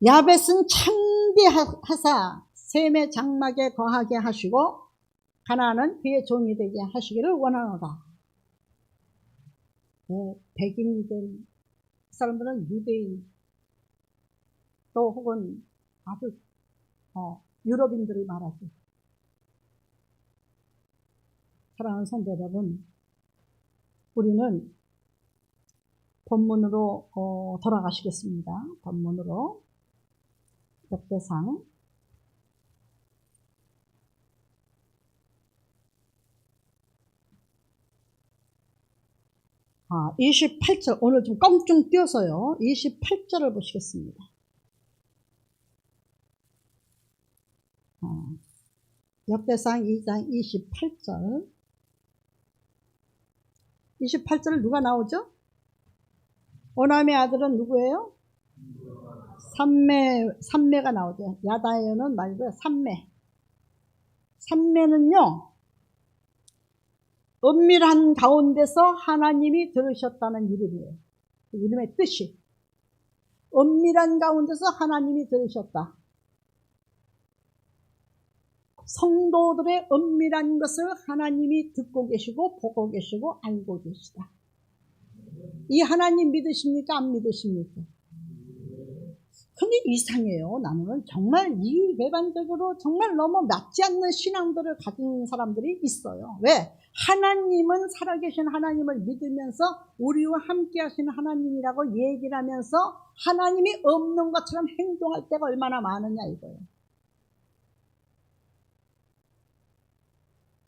야벳은 창대하사 셈의 장막에 거하게 하시고 가나안은 그의 종이 되게 하시기를 원하노라. 백인이든 사람들은 유대인 또 혹은 아주 유럽인들이 말하죠. 사랑하는 성도 여러분, 우리는 본문으로 돌아가시겠습니다. 본문으로 역대상 28절, 오늘 좀 껑충 띄어서요. 28절을 보시겠습니다. 역대상 2장 28절. 28절 누가 나오죠? 오남의 아들은 누구예요? 삼매가 나오죠. 야다에는 말고요. 삼매는요, 은밀한 가운데서 하나님이 들으셨다는 이름이에요. 그 이름의 뜻이. 은밀한 가운데서 하나님이 들으셨다. 성도들의 은밀한 것을 하나님이 듣고 계시고 보고 계시고 알고 계시다. 이 하나님 믿으십니까? 안 믿으십니까? 근데 이상해요. 나는 정말 이 일반적으로 정말 너무 맞지 않는 신앙들을 가진 사람들이 있어요. 왜? 하나님은 살아계신 하나님을 믿으면서 우리와 함께 하시는 하나님이라고 얘기를 하면서 하나님이 없는 것처럼 행동할 때가 얼마나 많으냐 이거예요.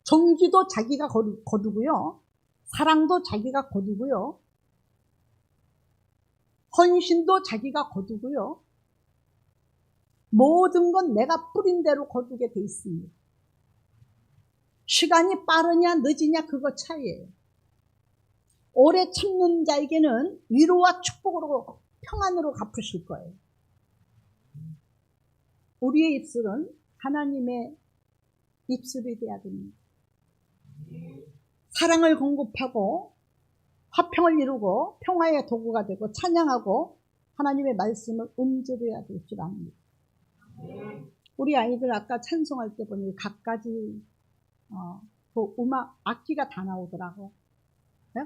정기도 자기가 거두고요. 사랑도 자기가 거두고요. 헌신도 자기가 거두고요. 모든 건 내가 뿌린 대로 거두게 돼 있습니다. 시간이 빠르냐 늦으냐 그거 차이예요. 오래 참는 자에게는 위로와 축복으로 평안으로 갚으실 거예요. 우리의 입술은 하나님의 입술이 돼야 됩니다. 사랑을 공급하고 화평을 이루고 평화의 도구가 되고 찬양하고 하나님의 말씀을 음조려야 될 줄 압니다. 우리 아이들 아까 찬송할 때 보니 각가지 그 음악 악기가 다 나오더라고.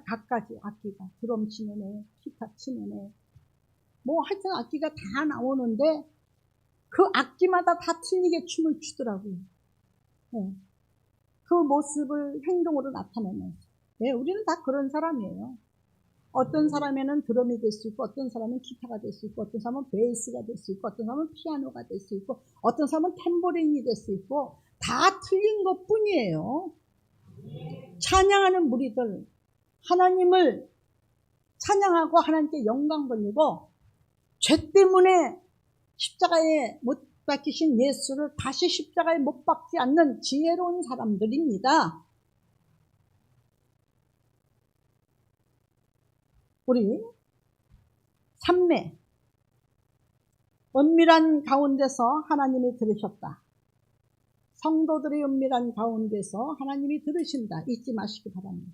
각가지 악기가 드럼 치는 애, 기타 치는 애, 뭐 하여튼 악기가 다 나오는데 그 악기마다 다 틀리게 춤을 추더라고요. 그 모습을 행동으로 나타내면서. 우리는 다 그런 사람이에요. 어떤 사람에는 드럼이 될 수 있고, 어떤 사람은 기타가 될 수 있고, 어떤 사람은 베이스가 될 수 있고, 어떤 사람은 피아노가 될 수 있고, 어떤 사람은 탬보린이 될 수 있고, 다 틀린 것 뿐이에요. 찬양하는 무리들, 하나님을 찬양하고 하나님께 영광 돌리고, 죄 때문에 십자가에 못 박히신 예수를 다시 십자가에 못 박지 않는 지혜로운 사람들입니다. 우리 삼매, 은밀한 가운데서 하나님이 들으셨다. 성도들의 은밀한 가운데서 하나님이 들으신다. 잊지 마시기 바랍니다.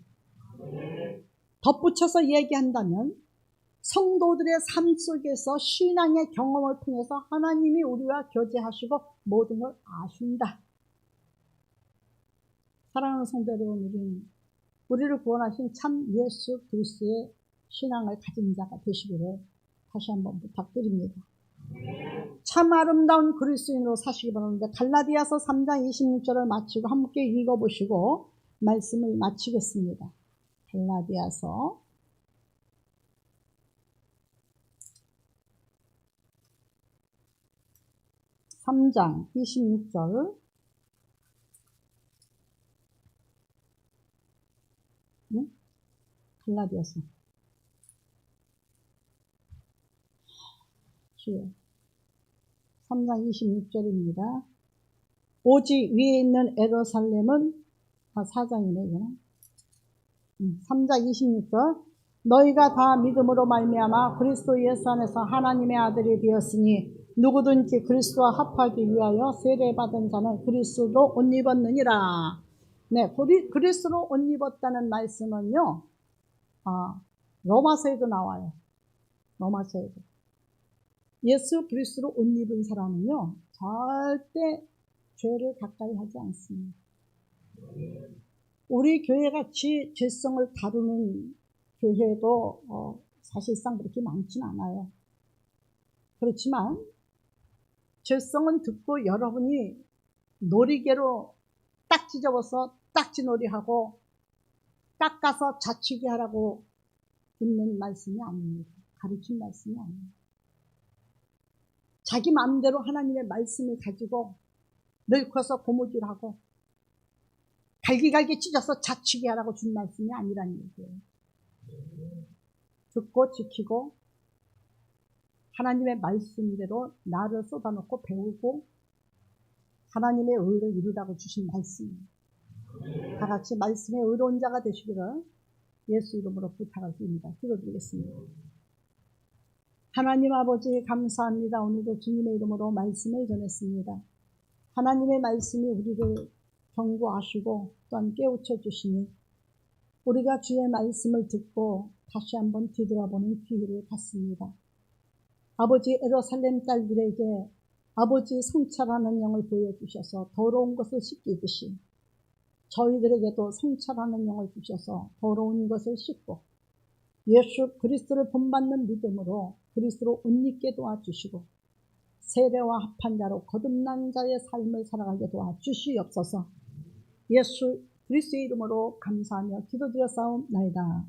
덧붙여서 얘기한다면 성도들의 삶 속에서 신앙의 경험을 통해서 하나님이 우리와 교제하시고 모든 걸 아신다. 사랑하는 성도 여러분, 우리를 구원하신 참 예수 그리스도의 신앙을 가진 자가 되시기를 다시 한번 부탁드립니다. 참 아름다운 그리스도인으로 사시기 바랍니다. 갈라디아서 3장 26절을 마치고 함께 읽어보시고 말씀을 마치겠습니다. 갈라디아서 3장 26절. 갈라디아서 3장 26절입니다. 오직 위에 있는 예루살렘은 4장이네 이거는. 3장 26절. 너희가 다 믿음으로 말미암아 그리스도 예수 안에서 하나님의 아들이 되었으니 누구든지 그리스도와 합하기 위하여 세례받은 자는 그리스도로 옷 입었느니라. 네, 그리스도로 옷 입었다는 말씀은요, 로마서에도 나와요. 로마서에도. 예수 그리스도로 옷 입은 사람은요, 절대 죄를 가까이 하지 않습니다. 우리 교회같이 죄성을 다루는 교회도 사실상 그렇게 많진 않아요. 그렇지만 죄성은 듣고 여러분이 놀이개로 딱 찢어버서 딱지놀이하고 깎아서 자치게 하라고 있는 말씀이 아닙니다. 가르친 말씀이 아닙니다. 자기 마음대로 하나님의 말씀을 가지고 늙어서 고무줄하고 갈기갈기 찢어서 자치게 하라고 준 말씀이 아니라는 얘기예요. 듣고 지키고 하나님의 말씀대로 나를 쏟아놓고 배우고 하나님의 의를 이루라고 주신 말씀입니다. 다 같이 말씀의 의로운 자가 되시기를 예수 이름으로 부탁을 드립니다. 기도드리겠습니다. 하나님 아버지 감사합니다. 오늘도 주님의 이름으로 말씀을 전했습니다. 하나님의 말씀이 우리를 경고하시고 또한 깨우쳐 주시니 우리가 주의 말씀을 듣고 다시 한번 뒤돌아보는 기회를 갖습니다. 아버지 예루살렘 딸들에게 아버지 성찰하는 영을 보여주셔서 더러운 것을 씻기듯이 저희들에게도 성찰하는 영을 주셔서 더러운 것을 씻고 예수 그리스도를 본받는 믿음으로 그리스도로 옷 입게 도와주시고 세례와 합한 자로 거듭난 자의 삶을 살아가게 도와주시옵소서. 예수 그리스도의 이름으로 감사하며 기도드렸사옵나이다.